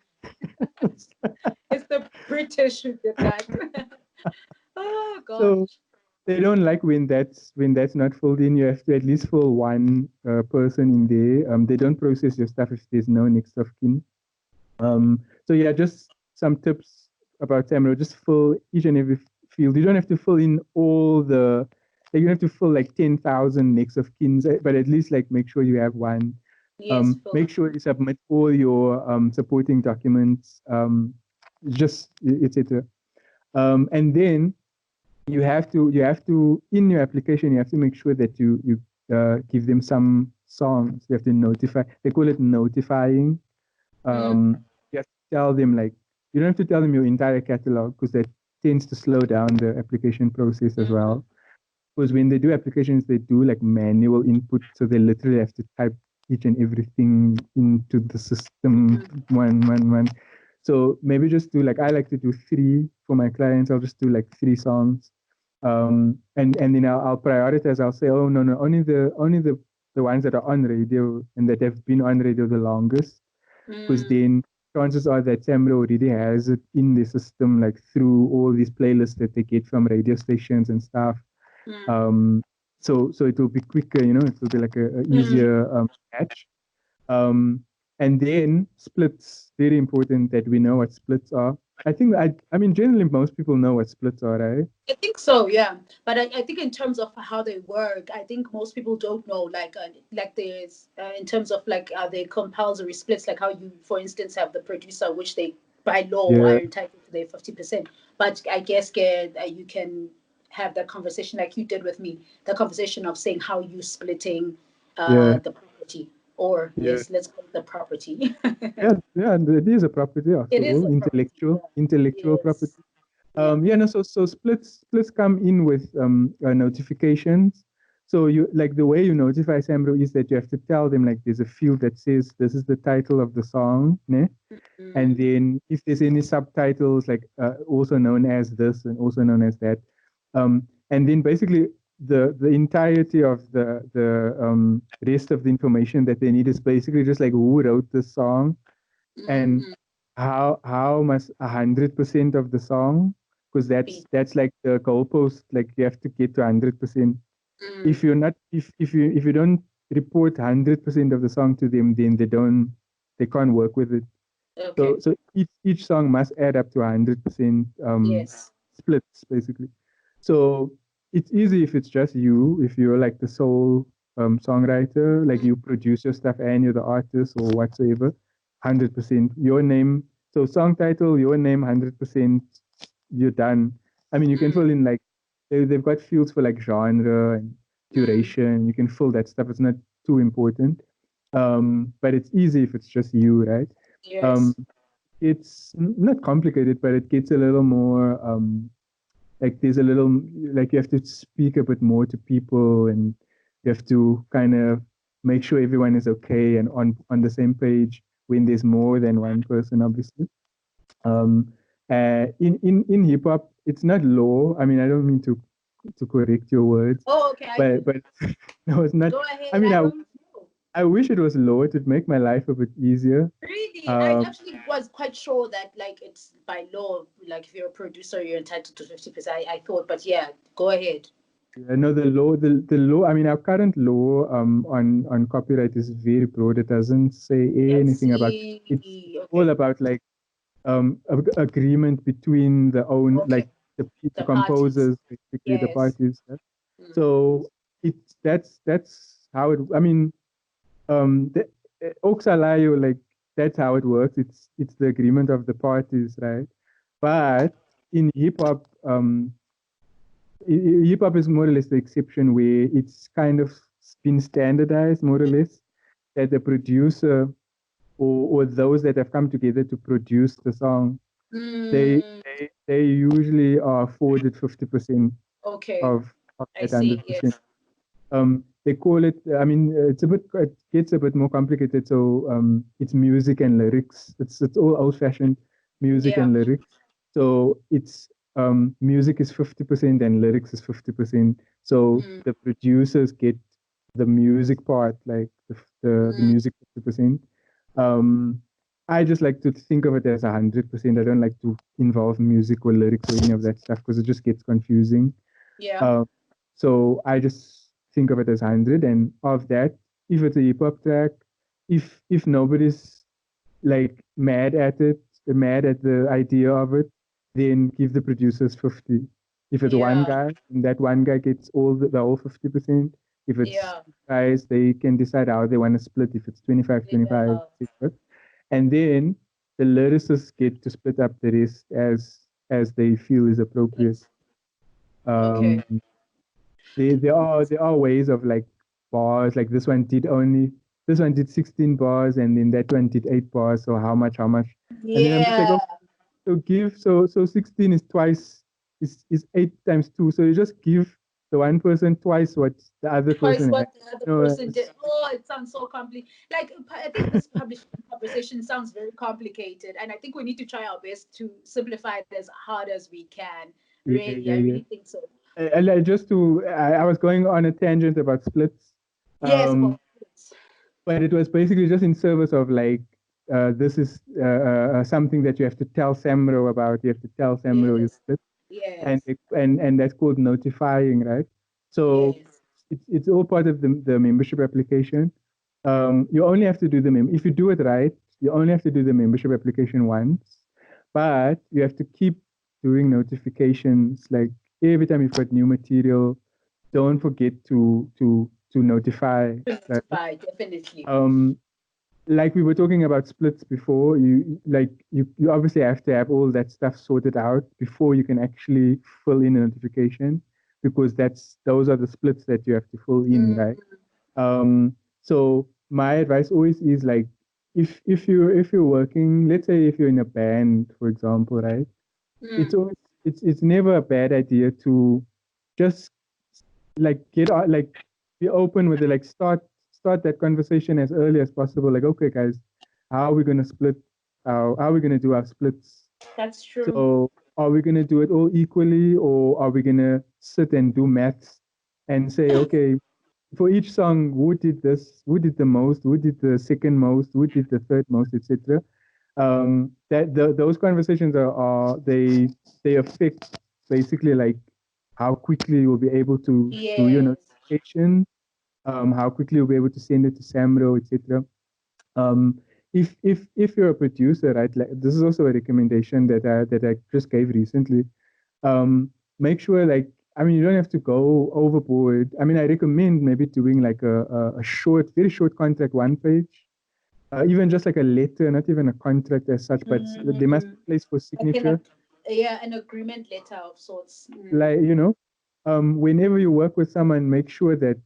It's the British who did that. Oh God. So they don't like when that's not filled in. You have to at least fill one person in there. They don't process your stuff if there's no next of kin. So yeah, just some tips about SAMRO. Just fill each and every field. You don't have to fill in all the. Like, you don't have to fill like 10,000 next of kins, but at least like make sure you have one. Yes, make sure you submit all your supporting documents, just etc. And then you have to in your application you have to make sure that you give them some songs. You have to notify. They call it notifying. You have to tell them, like, you don't have to tell them your entire catalog because that tends to slow down the application process as well. Because when they do applications, they do like manual input, so they literally have to type each and everything into the system one. So maybe just do like, I like to do 3 for my clients. I'll just do like 3 songs, and then I'll prioritize. I'll say, oh no, only the ones that are on radio and that have been on radio the longest, because then chances are that SAMRO already has it in the system, like through all these playlists that they get from radio stations and stuff. So it will be quicker, it will be like a easier match. And then splits, very important that we know what splits are. I mean, generally most people know what splits are, right? I think so, yeah. But I think in terms of how they work, I think most people don't know. Like there's in terms of like the compulsory splits, like how you, for instance, have the producer, which they by law are entitled to their 50%. But I guess you can have that conversation like you did with me, the conversation of saying how you splitting the property, or yes, let's call it the property. It is a property after It is all, intellectual yes. property. So splits come in with notifications. So you, like, the way you notify SAMRO is that you have to tell them, like, there's a field that says this is the title of the song, ne? And then if there's any subtitles, like also known as this and also known as that, and then basically the entirety of the rest of the information that they need is basically just like who wrote the song and how much 100% of the song, because that's like the goalpost. Like, you have to get to 100%. If you're not, if you don't report 100% of the song to them, then they can't work with it. Okay. So each song must add up to 100% splits, basically. So it's easy if it's just you, if you're like the sole songwriter, like you produce your stuff and you're the artist or whatsoever, 100% your name. So song title, your name, 100%, you're done. I mean, you can fill in like, they've got fields for like genre and duration. You can fill that stuff. It's not too important. But it's easy if it's just you, right? Yes. It's not complicated, but it gets a little more like, there's a little, like, you have to speak a bit more to people, and you have to kind of make sure everyone is okay and on the same page when there's more than one person, obviously. In hip hop, it's not law. I mean, I don't mean to correct your words. Oh, okay. But no, it's not. Go ahead. I mean, I wish it was low. It would make my life a bit easier. Really, I Um, actually was quite sure that like it's by law, like if you're a producer, you're entitled to 50%. I thought, but yeah, go ahead. I know the law. I mean, our current law on copyright is very broad. It doesn't say I anything about. It's see. all Okay. about like agreement between the own Okay. like the The parties. composers, basically the Yes. parties. Mm. So it's that's how it. I mean, the Oxalayo, like that's how it works. It's the agreement of the parties, right? But in hip hop, hip hop is more or less the exception where it's kind of been standardized more or less that the producer or those that have come together to produce the song, they Mm. they usually are afforded 50% Okay. of I that see. 100%. Yes. They call it, I mean, it gets a bit more complicated. So it's music and lyrics. It's all old-fashioned music Yeah. and lyrics. So it's music is 50% and lyrics is 50%. So Mm. the producers get the music part, like the Mm. music 50%. Um, I just like to think of it as 100%. I don't like to involve music or lyrics or any of that stuff because it just gets confusing. Yeah. Uh, so I just think of it as 100, and of that, if it's a hip hop track, if nobody's like mad at it, mad at the idea of it, then give the producers 50. If it's one Yeah. guy, and that one guy gets the whole 50%. If it's Yeah. guys, they can decide how they want to split. If it's 25, 25, Yeah. etc. And then the lyricists get to split up the rest as they feel is appropriate. Okay. Um, there are ways of like bars, like this one did 16 bars and then that one did 8 bars, so how much, and then I'm just like, Yeah. oh, so give, so 16 is twice, is 8 times 2, so you just give the one person twice what the other Twice person had. what the other you know person did. it's- Oh, it sounds so complicated. Like I think this publishing conversation sounds very complicated, and I think we need to try our best to simplify it as hard as we can. yeah, Really, yeah, I yeah. really think so. Just I was going on a tangent about splits. Yes, um about But it was basically just in service of like, this is something that you have to tell SAMRO about. You have to tell SAMRO you yes, split, and yes, and that's called notifying, right? So yes. it's all part of the membership application. You only have to do if you do it right, you only have to do the membership application once, but you have to keep doing notifications like every time you've got new material. Don't forget to notify. Right? Notify definitely. Um, like we were talking about splits before, you obviously have to have all that stuff sorted out before you can actually fill in a notification, because those are the splits that you have to fill in, Mm, right? So my advice always is like, if you're working, let's say if you're in a band, for example, right? It's mm, always it's never a bad idea to just like get out, like be open with it, like start that conversation as early as possible. Like, okay, guys, how are we gonna split? How are we gonna do our splits? that's true. So are we gonna do it all equally, or are we gonna sit and do maths and say, okay, for each song, who did this? Who did the most? Who did the second most? Who did the third most, etc. Those conversations they affect basically like how quickly you'll be able to do your Yes. notification, how quickly you'll be able to send it to SAMRO, etc. Um, if you're a producer, right, like this is also a recommendation that I just gave recently. Um, Make sure, like, I mean, you don't have to go overboard. I mean, I recommend maybe doing like a short, very short contract, one page, even just like a letter, not even a contract as such, but there must be Mm, a place for like signature. yeah, an agreement letter of sorts. Like, whenever you work with someone, make sure that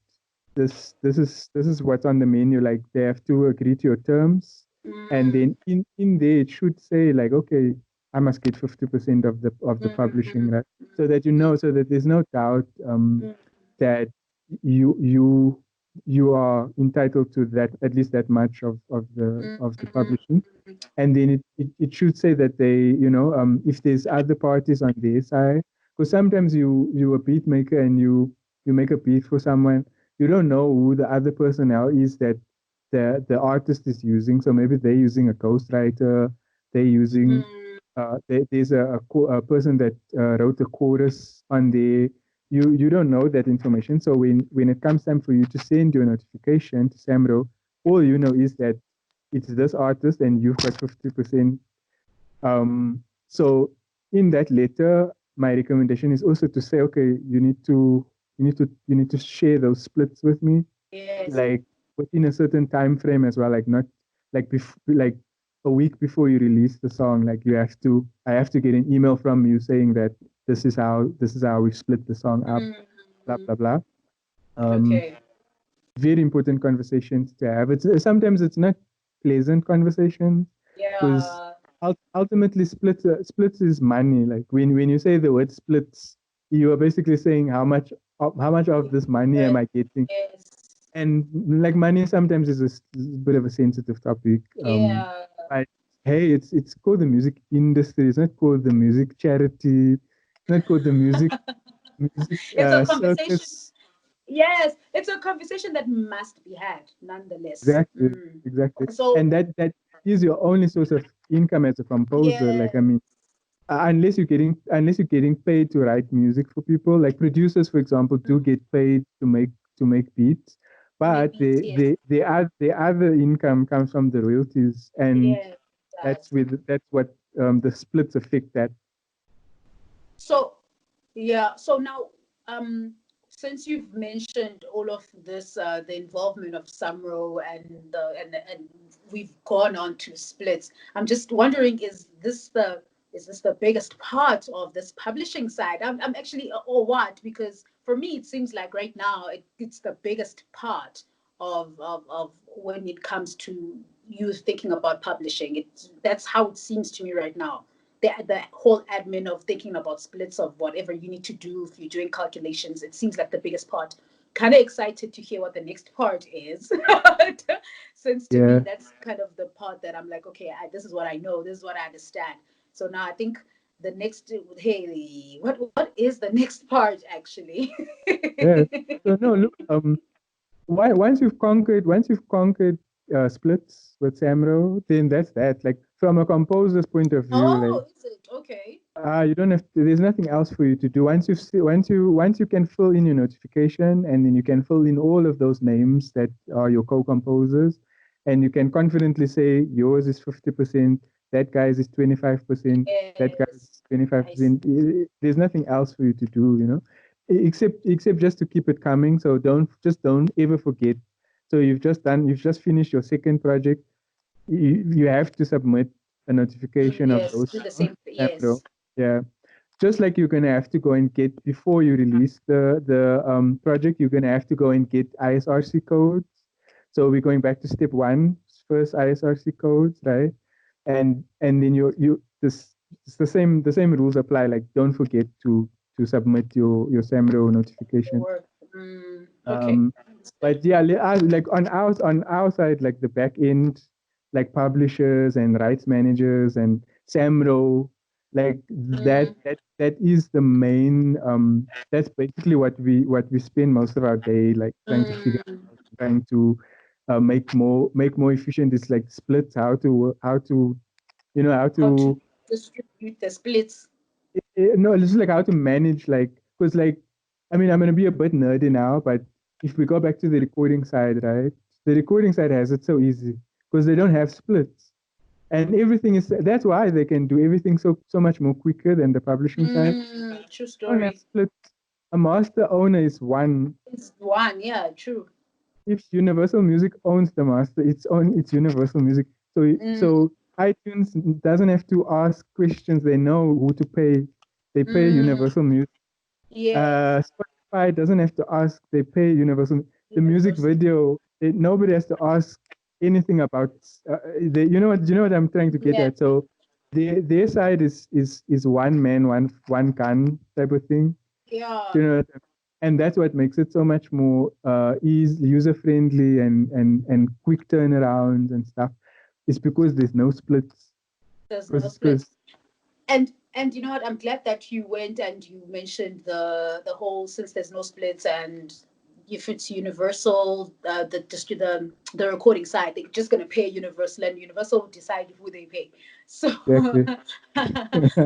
this is what's on the menu. Like they have to agree to your terms, and Mm, then in there it should say like, okay, I must get 50% of the publishing, mm, right? So that so that there's no doubt mm, that you you you are entitled to that, at least that much of the mm, publishing. And then it should say that they, if there's other parties on their side, because sometimes you a beat maker and you make a beat for someone, you don't know who the other personnel is the artist is using. So maybe they're using a ghostwriter, they're using there's a person that wrote a chorus on there. You don't know that information. So when it comes time for you to send your notification to SAMRO, all you know is that it's this artist and you've got 50%. So in that letter, my recommendation is also to say, okay, you need to share those splits with me, Yes. like within a certain time frame as well, like not like a week before you release the song, like I have to get an email from you saying that this is how we split the song up, blah blah blah. Um, Okay. very important conversations to have. Sometimes it's not pleasant conversations because Yeah. ultimately splits is money. Like when you say the word splits, you are basically saying how much of this money am I getting? Yes. And like money sometimes is a bit of a sensitive topic. Yeah. But hey, it's called the music industry. It's not called the music charity. It's not called the music It's a conversation. circus. Yes, it's a conversation that must be had, nonetheless. Exactly, exactly. So, And that is your only source of income as a composer. yeah. Like I mean, unless you're getting paid to write music for people, like producers, for example, do get paid to make beats, To make but beats, yes. the other income comes from the royalties, and Yeah, that's that's what the splits affect that. so. Yeah. So now, since you've mentioned all of this, the involvement of SAMRO and we've gone on to splits. I'm just wondering, is this the biggest part of this publishing side? I'm actually, or what? Because for me, it seems like right now it's the biggest part of when it comes to you thinking about publishing. That's how it seems to me right now. The whole admin of thinking about splits of whatever you need to do if you're doing calculations, it seems like the biggest part. Kind of excited to hear what the next part is. Since to me Yeah, that's kind of the part that I'm like, okay, this is what I know, this is what I understand. So now I think the next, hey, what is the next part actually? yeah. So no, look, once you've conquered splits with Samro, then that's that. Like from a composer's point of view, like Oh, is it okay? you don't have to, there's nothing else for you to do. Once you can fill in your notification, and then you can fill in all of those names that are your co-composers, and you can confidently say yours is 50%, that guy's is 25%, that guy's Yes, is I see. 25%. There's nothing else for you to do, except just to keep it coming. So don't ever forget. So you've just finished your second project. You have to submit a notification of Yes, those do the songs same. to Samro. Yes. Yeah, just like you're gonna have to go and get before you release the project, you're gonna have to go and get ISRC codes. So we're going back to step one, first ISRC codes, right? And then it's the same rules apply. Like don't forget to submit your SAMRO The notification. work. Okay. Um, Understood. but yeah, like on our side, like the back end, like publishers and rights managers and SAMRO, like Mm, that is the main. That's basically what we spend most of our day like trying to figure mm. out, trying to make more efficient. It's like splits, how How to to distribute the splits. no, it's just like how to manage, like, because, like, I mean, I'm gonna be a bit nerdy now, but if we go back to the recording side, right? The recording side has it so easy because they don't have splits, and everything is. That's why they can do everything so much more quicker than the publishing side. True They don't have story. splits. A master owner is one. It's one. Yeah, true. If Universal Music owns the master, it's Universal Music. So Mm, iTunes doesn't have to ask questions. They know who to pay. They pay mm. Universal Music. Yes. Spotify doesn't have to ask; they pay Universal. The music Universal. video, nobody has to ask anything about. You know what I'm trying to get Yeah. at. So their side is one man, one gun type of thing. Yeah. You know, and that's what makes it so much more user friendly and quick turnarounds and stuff. It's because there's no splits. There's no Because splits. And you know what? I'm glad that you went and you mentioned the whole, since there's no splits and if it's Universal, the recording side, they're just gonna pay Universal, and Universal will decide who they pay. So, Exactly.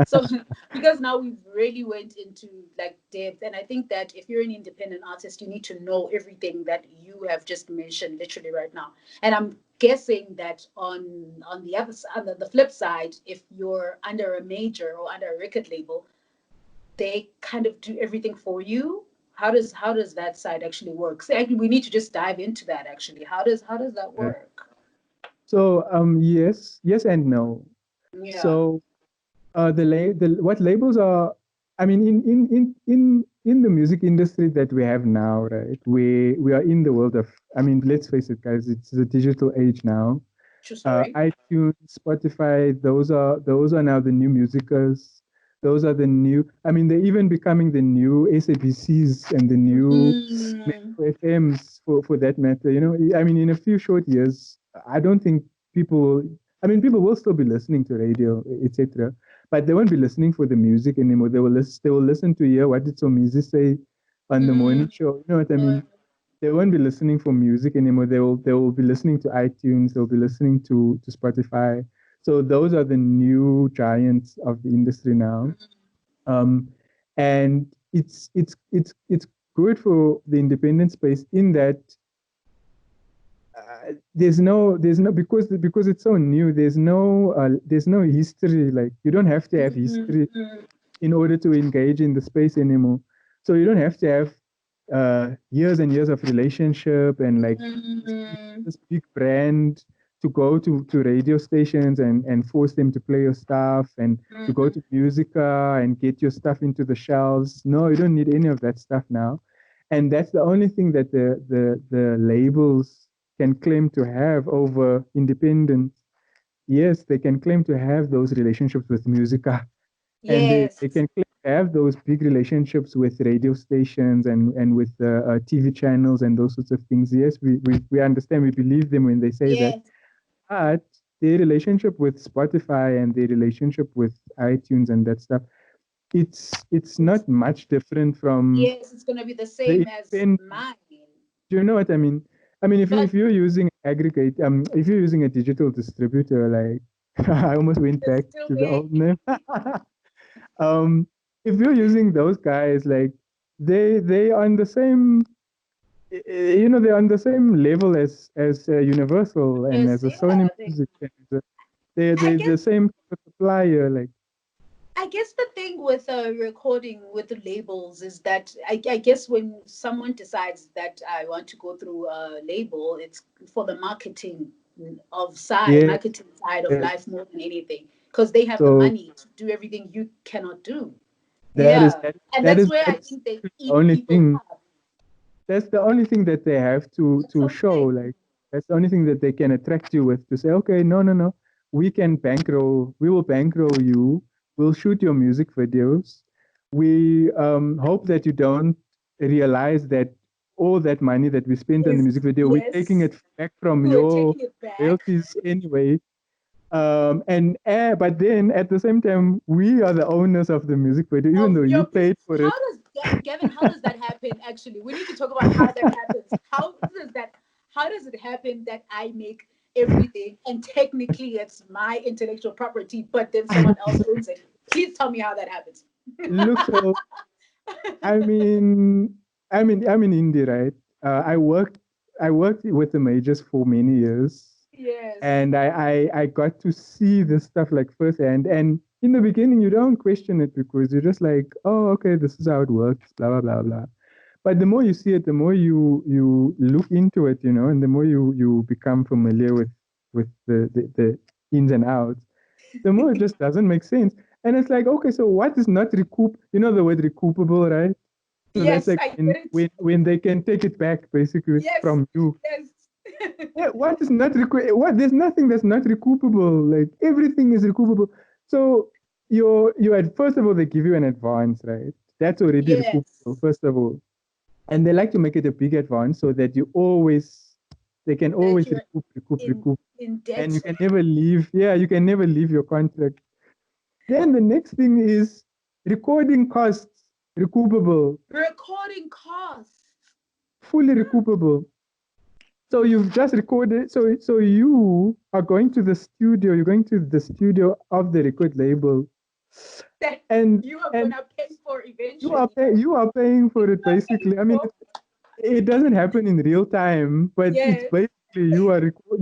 so because now we've really went into like depth, and I think that if you're an independent artist, you need to know everything that you have just mentioned, literally right now. And I'm guessing that on the other side, on the flip side, if you're under a major or under a record label, they kind of do everything for you. How does that side actually work? So actually, we need to just dive into that. Actually, how does that Yeah. work? So yes and no. Yeah. So what labels are, I mean, in the music industry that we have now, right? We are in the world of, I mean, let's face it, guys, it's the digital age now. True story. iTunes, Spotify, those are now the new musicas. Those are the new. I mean, they're even becoming the new SABCs and the new Mm, Metro FMs for that matter. I mean, in a few short years, I don't think people. I mean, people will still be listening to radio, etc., but they won't be listening for the music anymore. They will listen to hear what did Somizi say on the morning mm, show. You know what I mean? They won't be listening for music anymore. They will be listening to iTunes. They'll be listening to Spotify. So those are the new giants of the industry now. Um, and it's good for the independent space in that there's no because it's so new. There's no history. Like you don't have to have mm, history mm, in order to engage in the space anymore. So you don't have to have years and years of relationship and like mm, this big brand to go to radio stations and force them to play your stuff and to go mm. to Musica and get your stuff into the shelves. No, you don't need any of that stuff now. And that's the only thing that the labels can claim to have over independence. Yes, they can claim to have those relationships with Musica and Yes. they can have those big relationships with radio stations and with TV channels and those sorts of things. Yes, we understand, we believe them when they say that. Yes. But their relationship with Spotify and their relationship with iTunes and that stuff, it's It's, not much different from yes, it's gonna be the same the as independent. mine. Do you know what I mean? I mean, if But you're using aggregate, if you're using a digital distributor, like I almost went it's back still to the there. old name. um, if you're using those guys, like they are on the same, they're on the same level as Universal and Yes, as a Sony yeah. Music. They're I the guess same supplier. Like, I guess the thing with recording with the labels is that I guess when someone decides that I want to go through a label, it's for the yes, marketing side of yes. life more than anything, because they have the So money to do everything you cannot do. that is Yeah, that and that that's is where I that's think they the eat only people thing. up. That's the only thing that they have to That's to what I'm show. saying. Like that's the only thing that they can attract you with to say, okay, no, no, no, we will bankroll you. We'll shoot your music videos. We hope that you don't realize that all that money that we spent on the Is music video, we're taking yes, it back from we're your taking it back. royalties anyway. But then at the same time, we are the owners of the music video, even Of though you your music. paid for How it. does Gavin? How does that happen? Actually, we need to talk about how that happens. Does that? How does it happen that I make everything and technically it's my intellectual property, but then someone else owns it? Please tell me how that happens. Look, so I mean, I'm in India, right? I worked with the majors for many years, Yes. and I got to see this stuff like firsthand. And in the beginning, you don't question it because you're just like, oh, okay, this is how it works, blah blah blah blah. But the more you see it, the more you look into it, and the more you become familiar with the ins and outs, the more it just doesn't make sense. And it's like, okay, so what is not recoup? You know the word recoupable, right? So that's Yes, like I when get it. when they can take it back basically Yes. from you. Yes. Yeah, what is not what there's nothing that's not recoupable. Like everything is recoupable. So you had first of all they give you an advance, right? That's already recoupable, Yes. first of all. And they like to make it a big advance so that they can That always you're in recoup. in And debt. you can never leave. Yeah, you can never leave your contract. Then the next thing is recording costs recoupable. Recording costs. fully recoupable. So you've just recorded. So you are going to the studio. You're going to the studio of the record label, That and you are and gonna pay for eventually. you are paying for it You are paying basically. I mean, for. it doesn't happen in real time, but it's Yes. basically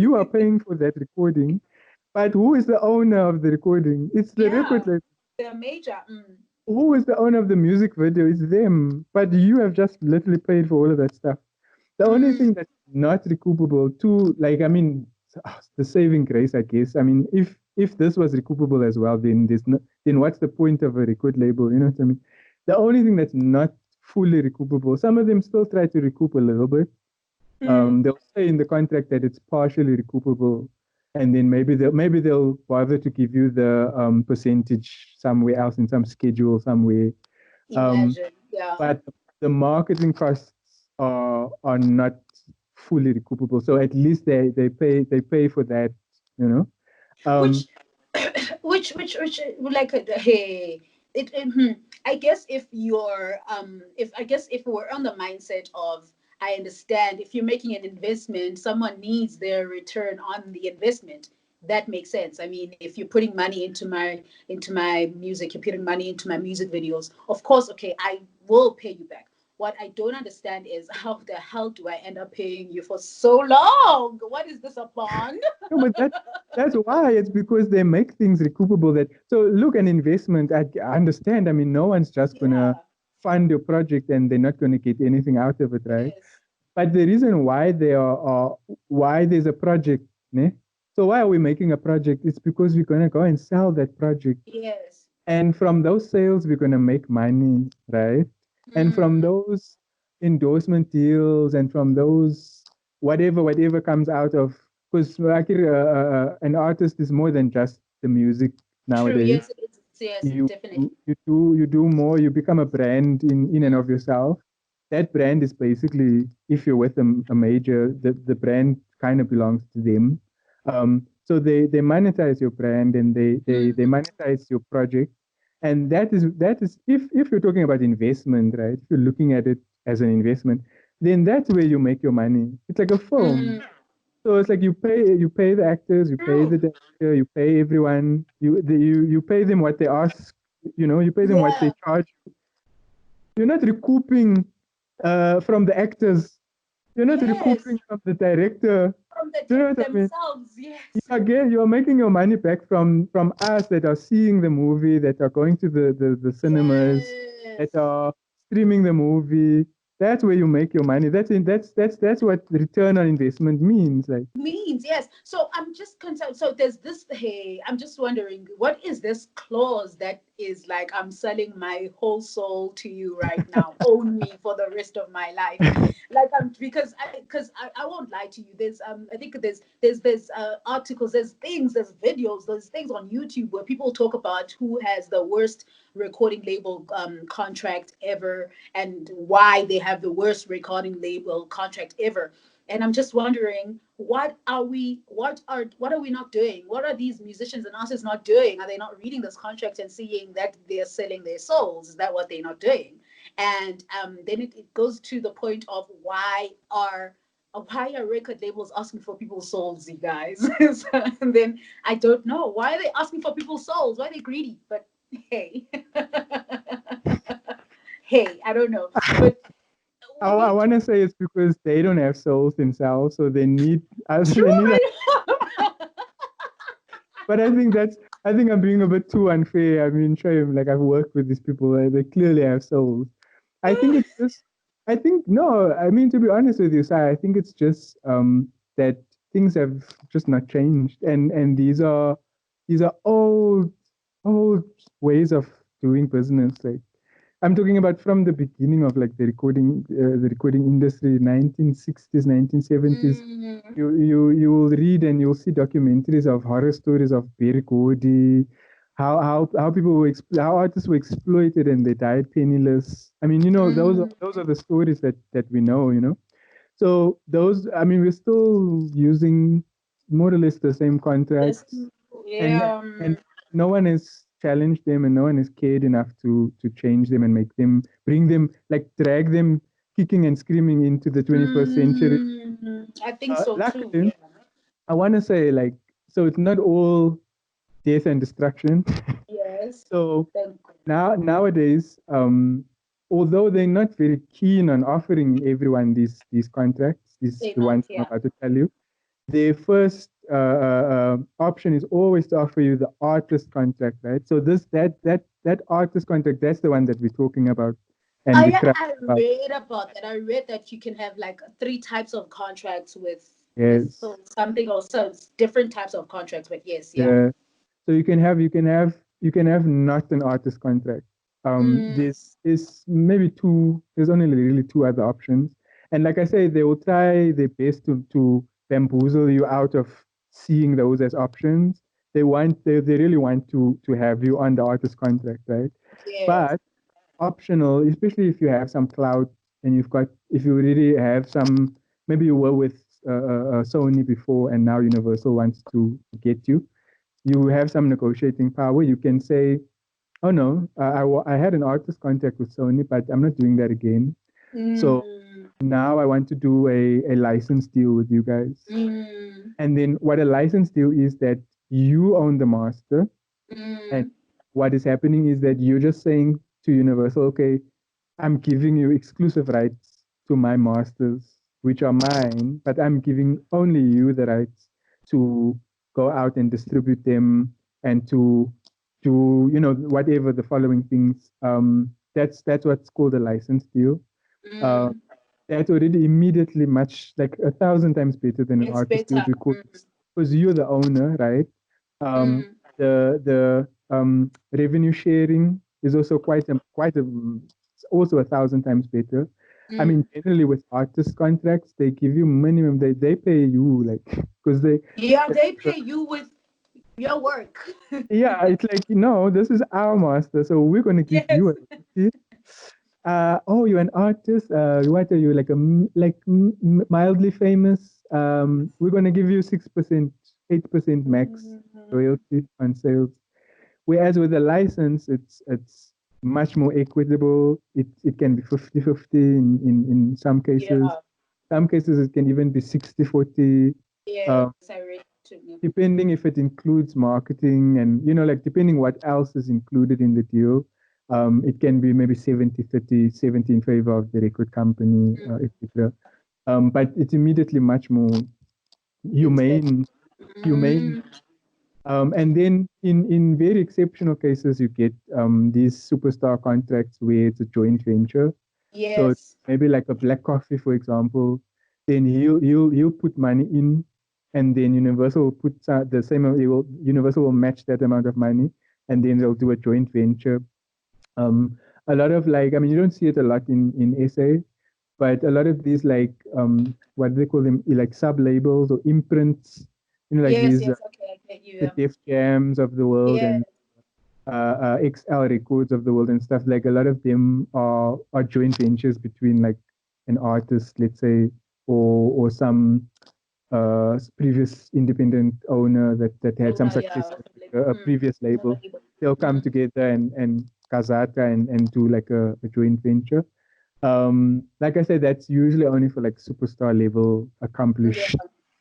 you are paying for that recording. But who is the owner of the recording? It's the record Yeah. label. The major. Who is the owner of the music video? It's them. But you have just literally paid for all of that stuff. The only Mm. thing that's not recoupable too, like I mean, the saving grace, I guess. I mean, if this was recoupable as well, then there's no, then what's the point of a record label? You know what I mean? The only thing that's not fully recoupable, some of them still try to recoup a little bit. They'll say in the contract that it's partially recoupable, and then maybe they'll bother to give you the percentage somewhere else in some schedule somewhere. Um, Imagine. Yeah. but the marketing costs are not fully recoupable. So at least they pay for that, you know. Um, Which which like hey I guess if you're if I guess if we're on the mindset of I understand if you're making an investment someone needs their return on the investment, that makes sense. I mean, if you're putting money into my music, you're putting money into my music videos, of course, okay, I will pay you back. What I don't understand is how the hell do I end up paying you for so long? What is this, a bond? no, but that's why it's because they make things recoupable. That so look, an investment. I understand. I mean, no one's just gonna Yeah. fund your project and they're not gonna get anything out of it, right? Yes. But the reason why are why there's a project, ne? So why are we making a project? It's because we're gonna go and sell that project. Yes. And from those sales, we're going to make money, right? And from Mm. those endorsement deals and from those whatever comes out of, because like an artist is more than just the music True. nowadays. Yes, it is. Yes, You definitely. you do more. You become a brand in and of yourself. That brand is basically, if you're with a major, the brand kind of belongs to them. So they monetize your brand and they Mm. monetize your project, and that is if you're talking about investment, right? If you're looking at it as an investment, then that's where you make your money. It's like a film. Mm. So it's like you pay the actors, you pay True. the director, you pay everyone, you pay them what they ask, you pay them what they Yeah. charge. You're not recouping from the actors. You're not Yes. recouping from the director. From the You know what I mean? themselves. Yes. Again, you're making your money back from us that are seeing the movie, that are going to the cinemas, Yes. that are streaming the movie. That's where you make your money. That's what return on investment means. Like, Means, yes. So I'm just concerned. So there's this. Hey, I'm just wondering, what is this clause that is like I'm selling my whole soul to you right now, own me for the rest of my life, like I'm because I won't lie to you. There's I think there's articles, there's things, there's videos, there's things on YouTube where people talk about who has the worst recording label contract ever and why they have the worst recording label contract ever. And I'm just wondering, what are we not doing? What are these musicians and artists not doing? Are they not reading this contract and seeing that they're selling their souls? Is that what they're not doing? And then it goes to the point of why are record labels asking for people's souls, you guys? So, and then I don't know, why are they asking for people's souls? Why are they greedy? But hey, hey, I don't know. But I we want to say it's because they don't have souls themselves, so they need true. they need. But I think I'm being a bit too unfair. I mean, shame. Like I've worked with these people, they clearly have souls. I think it's just. I think no. I mean, to be honest with you, Sai, I think it's just that things have just not changed, and these are old ways of doing business. Like I'm talking about from the beginning of like the recording industry, 1960s, 1970s. Mm. You will read and you'll see documentaries of horror stories of Berikodi, how people how artists were exploited and they died penniless. I mean, Mm. those are the stories that we know. So those, I mean, we're still using more or less the same This, contracts, and yeah. and no one has challenged them, and no one has cared enough to change them and make them, bring them, like drag them kicking and screaming into the 21st century. I think so too. Luckily, Yeah. I want to say like, so it's not all death and destruction. Yes. So Thank nowadays, although they're not very keen on offering everyone these contracts, They the not. ones I'm Yeah. about to tell you, their first option is always to offer you the artist contract, right? So that artist contract, that's the one that we're talking about, and we cry I about. read about that. I read that you can have like three types of contracts with Yes, something or so it's different types of contracts. But yes, yeah. yeah. So you can have not an artist contract. Mm, This is maybe two. There's only really two other options, and like I say, they will try their best to bamboozle you out of seeing those as options. They really want to have you on the artist contract, right? yes. But optional, especially if you have some clout and if you really have some, maybe you were with Sony before and now Universal wants to get you. You have some negotiating power. You can say, "Oh no, I had an artist contract with Sony, but I'm not doing that again. So Mm, now I want to do a license deal with you guys." mm, And then what a license deal is that you own the master, and mm. what is happening is that you're just saying to Universal, "Okay, I'm giving you exclusive rights to my masters, which are mine, but I'm giving only you the rights to go out and distribute them and to do, whatever the following things." That's what's called a license deal. Uh, Mm. that's already immediately much like 1,000 times better than an It's artist deal better. because you're the owner, right? Um, Mm, the revenue sharing is also it's also 1,000 times better. I mean, mm. generally with artist contracts, they give you minimum. They pay you like because they. Yeah, they pay you with your work. Yeah, it's like, no, this is our master, so we're gonna give Yes. you a royalty. Oh, you're an artist. What are you like mildly famous? We're gonna give you 6%, 8% max Mm. royalty on sales. Whereas with a license, it's much more equitable. It can be 50-50 in some cases. Yeah. Some cases it can even be 60-40. Yes, Uh, I read too. Yeah. Depending if it includes marketing and like depending what else is included in the deal. It can be maybe 70-30, 70 in favor of the record company, etc. But it's immediately much more It's better. humane. humane Mm. And then in very exceptional cases, you get these superstar contracts where it's a joint venture. So Yes. maybe like a Black Coffee, for example, then he'll put money in, and then Universal will put the same. Universal will match that amount of money, and then they'll do a joint venture. Um, a lot of like, I mean, you don't see it a lot in SA, but a lot of these like what do they call them, like sub labels or imprints, like Yes, these yes. Okay, I get you. the Yeah. Def Jams of the world Yeah. and XL Records of the world and stuff. Like a lot of them are joint ventures between like an artist, let's say, or some previous independent owner that had some Owner, success yeah. with a previous Another label. label. They'll come Mm. together and Kazata and do like a joint venture. Like I said, that's usually only for like superstar level Yeah. accomplished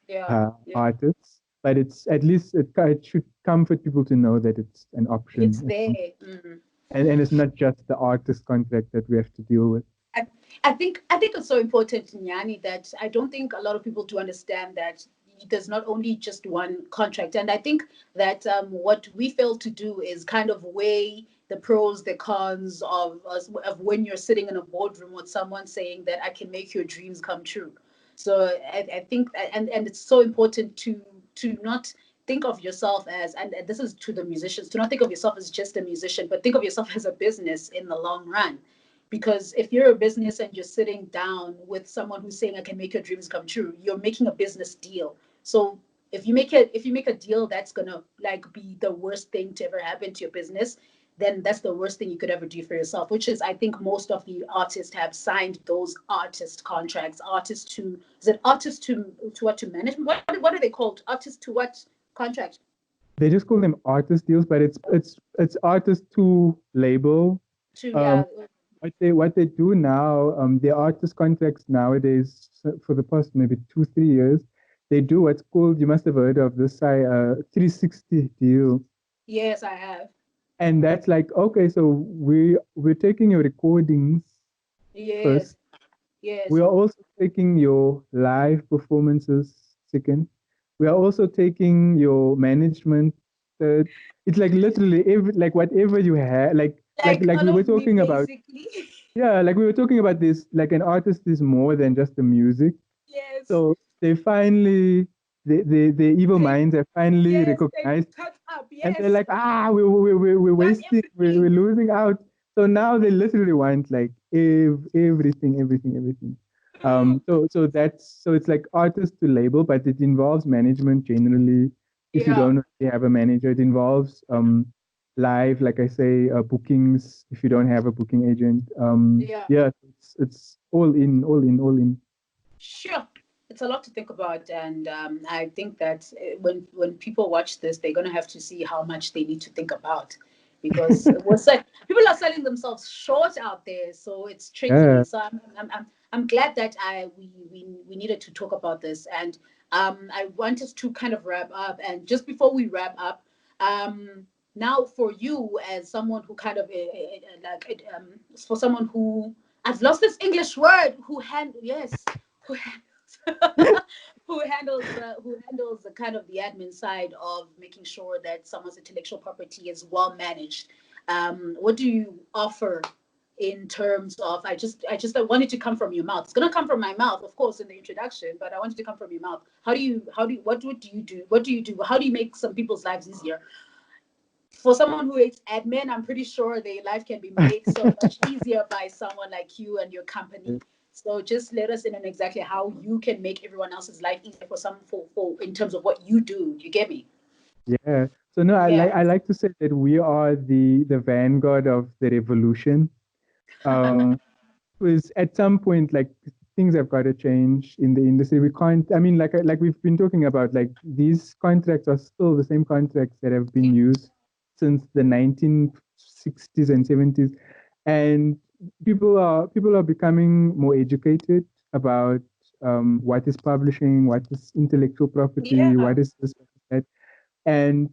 Yeah. Yeah. artists, but it's at least it should comfort people to know that it's an It's option, there. Mm. and it's not just the artist contract that we have to deal with. I, I think it's so important, Nyani, that I don't think a lot of people do understand that there's not only just one contract. And I think that what we fail to do is kind of weigh the pros, the cons of when you're sitting in a boardroom with someone saying that I can make your dreams come true. So I think, and it's so important to not think of yourself as, and this is to the musicians, to not think of yourself as just a musician, but think of yourself as a business in the long run, because if you're a business and you're sitting down with someone who's saying I can make your dreams come true, you're making a business deal. So if you make a deal that's gonna like be the worst thing to ever happen to your business, then that's the worst thing you could ever do for yourself, which is I think most of the artists have signed those artist contracts. Artists to, is it artists to what, to management, what are they called, artists to what contract? They just call them artist deals, but it's artist to label. To, Um, yeah. what they do now, their artist contracts nowadays for the past maybe 2-3 years, they do what's called, you must have heard of this 360 deal. Yes, I have. And that's like, okay, so we're taking your recordings Yes, first. yes. We are also taking your live performances second. We are also taking your management third. It's like literally like whatever you have, Like like all we were of me, talking about. basically. Yeah, like we were talking about this, like an artist is more than just the music. Yes. So they finally, the evil They minds have finally yes, they recognized, cut up. and they're Yes. like, we're Got wasting, we're everything. losing out. So now they literally want like everything. So it's like artist to label, but it involves management generally. If you Yeah. don't have a manager, it involves live, like I say, bookings. If you don't have a booking agent, Yeah. yeah, it's all in. Sure. It's a lot to think about, and I think that when people watch this, they're gonna have to see how much they need to think about, because people are selling themselves short out there, so it's tricky. Yeah, So I'm glad that we needed to talk about this, and I wanted to kind of wrap up, and just before we wrap up, now for you as someone who kind of for someone who I've lost this English word who hand yes who who handles the kind of the admin side of making sure that someone's intellectual property is well managed. What do you offer in terms of I want it to come from your mouth. It's gonna come from my mouth, of course, in the introduction, but I want it to come from your mouth. What do you do? What do you do? How do you make some people's lives easier? For someone who hates admin, I'm pretty sure their life can be made so much easier by someone like you and your company. So just let us in on exactly how you can make everyone else's life easier for in terms of what you do. You get me? yeah. So no, Yeah. I like to say that we are the vanguard of the revolution. Um, because at some point, like things have got to change in the industry. We can't. I mean, like we've been talking about, like these contracts are still the same contracts that have been used since the 1960s and 70s, and people are becoming more educated about what is publishing, what is intellectual property, Yeah. what is this, what is that, and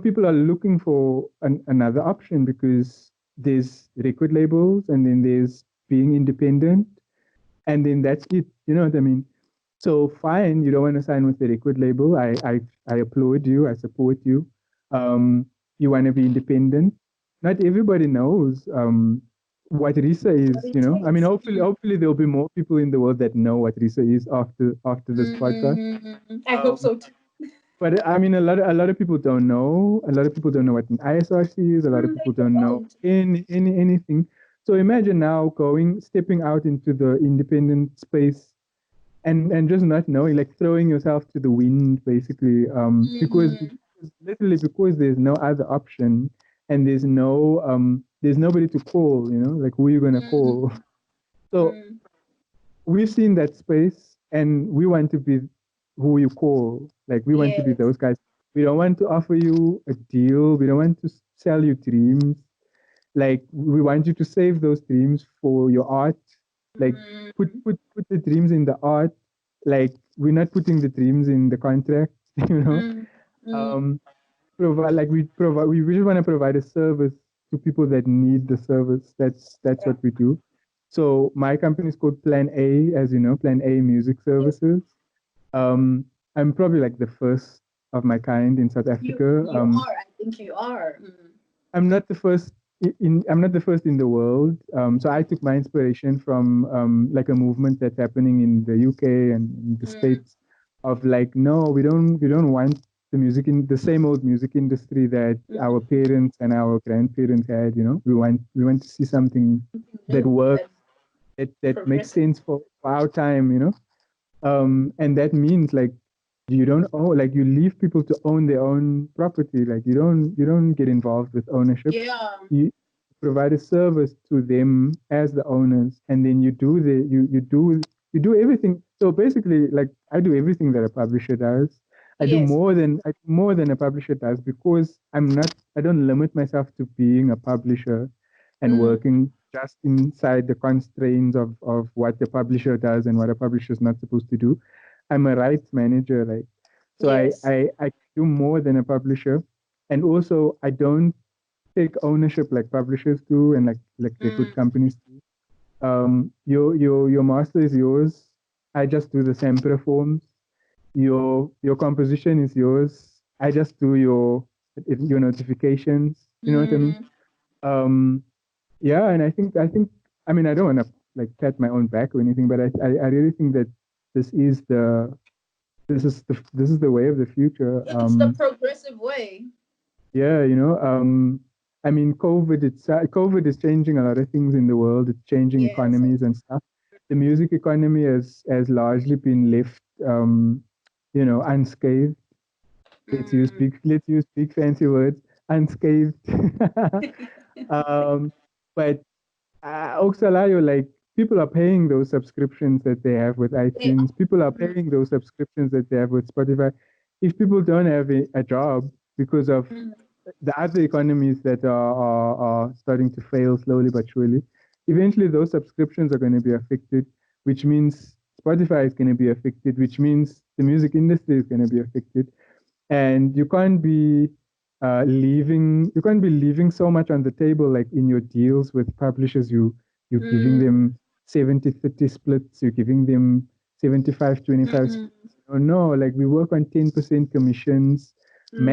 people are looking for another option because there's record labels and then there's being independent and then that's it. You know what I mean? So fine, you don't want to sign with the record label. I applaud you. I support you. Um, you want to be independent. Not everybody knows what RISA What is. it I mean, takes. hopefully there'll be more people in the world that know what RISA is after this podcast. I hope Um, so too. but I mean, a lot of people don't know. A lot of people don't know what an ISRC is. A lot of They people don't know don't. anything. So imagine now stepping out into the independent space and just not knowing, like throwing yourself to the wind, basically. Literally because there's no other option, and there's nobody to call. Like who are you gonna call? So Mm, we've seen that space and we want to be who you call. Like we want to be yes. those guys. We don't want to offer you a deal. We don't want to sell you dreams. Like we want you to save those dreams for your art. Like Mm, put the dreams in the art. Like we're not putting the dreams in the contract, you know. mm, mm, Um we just want to provide a service to people that need the service. That's yeah. what we do. So my company is called Plan A, as you know, Plan A Music Yes. Services. I'm probably like the first of my kind in South Africa. You are. I think you are. I'm not the first I'm not the first in the world. So I took my inspiration from like a movement that's happening in the UK and in the Mm, States of like, no, we don't want the same old music industry that our mm, parents and our grandparents had. We want to see something something that new works, that that makes progressive. sense for our time. And that means like you don't own, like you leave people to own their own property. Like you don't get involved with ownership. Yeah. You provide a service to them as the owners, and then you do everything. So basically, like I do everything that a publisher does. Yes. I do more than a publisher does because I don't limit myself to being a publisher and Mm, working. just inside the constraints of what the publisher does and what a publisher is not supposed to do. I'm a rights manager, like, so Yes. I do more than a publisher, and also I don't take ownership like publishers do and like the good companies do. Your master is yours. I just do the SAMRO forms. Your composition is yours. I just do your notifications. You know what I mean? Mm. Um, yeah, and I mean I don't want to like pat my own back or anything, but I really think that this is the this is the way of the future. It's the progressive way. Yeah, I mean, COVID is changing a lot of things in the world. It's changing Yes. economies and stuff. The music economy has largely been left, unscathed. Mm. Let's use big fancy words, unscathed. um, but Oxalayo, like people are paying those subscriptions that they have with They iTunes. People are are. paying those subscriptions that they have with Spotify. If people don't have a job because of Mm. the other economies that are starting to fail slowly but surely, eventually those subscriptions are going to be affected, which means Spotify is going to be affected, which means the music industry is going to be affected. And you can't be leaving so much on the table, like in your deals with publishers. You're giving Mm. them 70-30 splits, you're giving them 75-25 Mm. splits. Oh no, like we work on 10% commissions, Mm.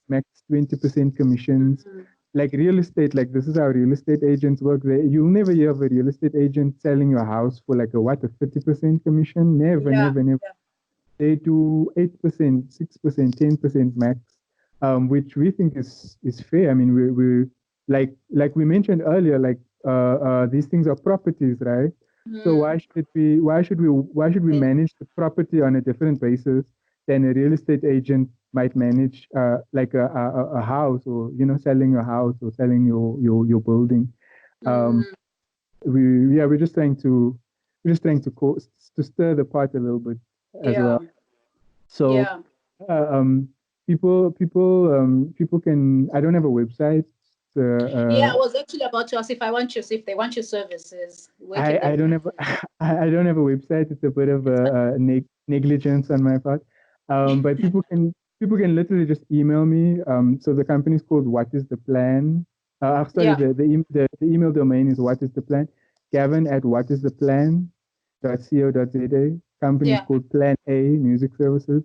max 20% commissions. Mm. Like real estate, like this is how real estate agents work. You'll never hear of a real estate agent selling your house for like a 30% commission. Never, Yeah. never, never. Yeah. They do 8%, 6%, 10% max, which we think is fair. I mean, we like we mentioned earlier, like these things are properties, right? So Mm. why should we Then- manage the property on a different basis than a real estate agent might manage like a house, or selling a house or selling your building. Um, Mm. we yeah we're just trying to stir the pot a little bit as Yeah. well. So Yeah. uh, um, people can. I don't have a website. Yeah. I was actually about to ask if they want your services, where can they I don't find have you? I don't have a website. It's a bit of That's fine. negligence on my part. But people can literally just email me. So the company is called What Is the Plan? Sorry, Yeah. the email domain is What Is the Plan? Gavin at whatistheplan.co.za. Company is Yeah. called Plan A Music Services.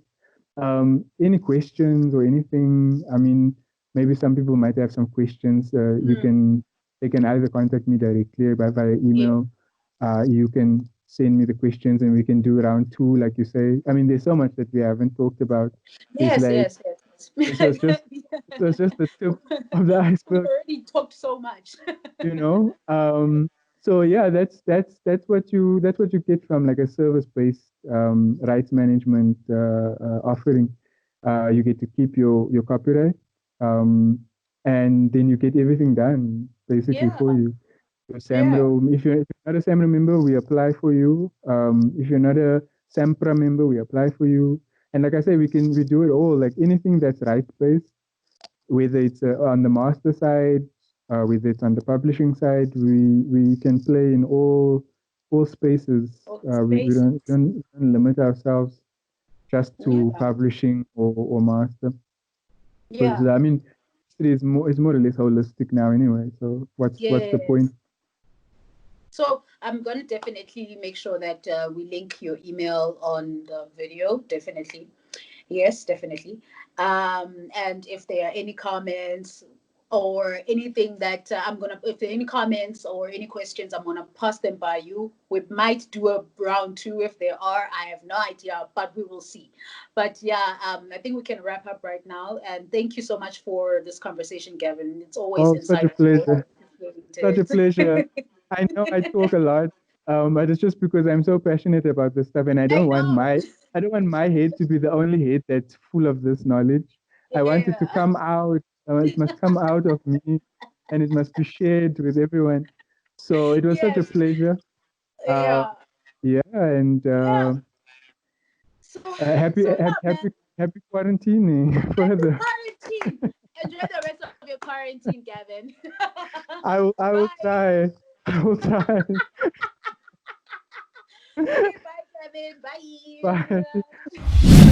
Any questions or anything? I mean, maybe some people might have some questions. Mm. They can either contact me directly by via Yeah. email. You can send me the questions and we can do round two, like you say. I mean, there's so much that we haven't talked about. There's Yes. like Yes. Yes. this was just this was just the tip of the We've iceberg, already talked so much. you know. So yeah, that's what you get from like a service-based rights management offering. You get to keep your copyright, um, and then you get everything done basically Yeah. for you. Your Yeah. SAMRO, if you're not a SAMRO member, we apply for you. If you're not a SAMPRA member, we apply for you. And like I say, we do it all, like anything that's rights-based, whether it's on the master side, whether it's on the publishing side, we can play in all spaces. All We spaces. don't limit ourselves just to Yeah. publishing or master, because Yeah. I mean, it's more or less holistic now anyway. So what's the point? Yes. So I'm going to definitely make sure that we link your email on the video. Definitely. Yes, definitely. And if there are any comments or anything that if there are any comments or any questions, I'm gonna pass them by you. We might do a round two if there are. I have no idea, but we will see. But yeah, I think we can wrap up right now. And thank you so much for this conversation, Gavin. It's always Oh, such a insightful. pleasure. Such a pleasure. I know I talk a lot, but it's just because I'm so passionate about this stuff, and I know. I don't want my head to be the only head that's full of this knowledge. I want it to Yeah. come out. It must come out of me, and it must be shared with everyone. So it was such a Yes. pleasure. Uh, Yeah. yeah, and Yeah. So happy, so happy, yeah, man. happy quarantining Happy further. quarantine. Enjoy the rest of your quarantine, Gavin. I will Bye. try. I will try. Okay, bye, Gavin. Bye. Bye.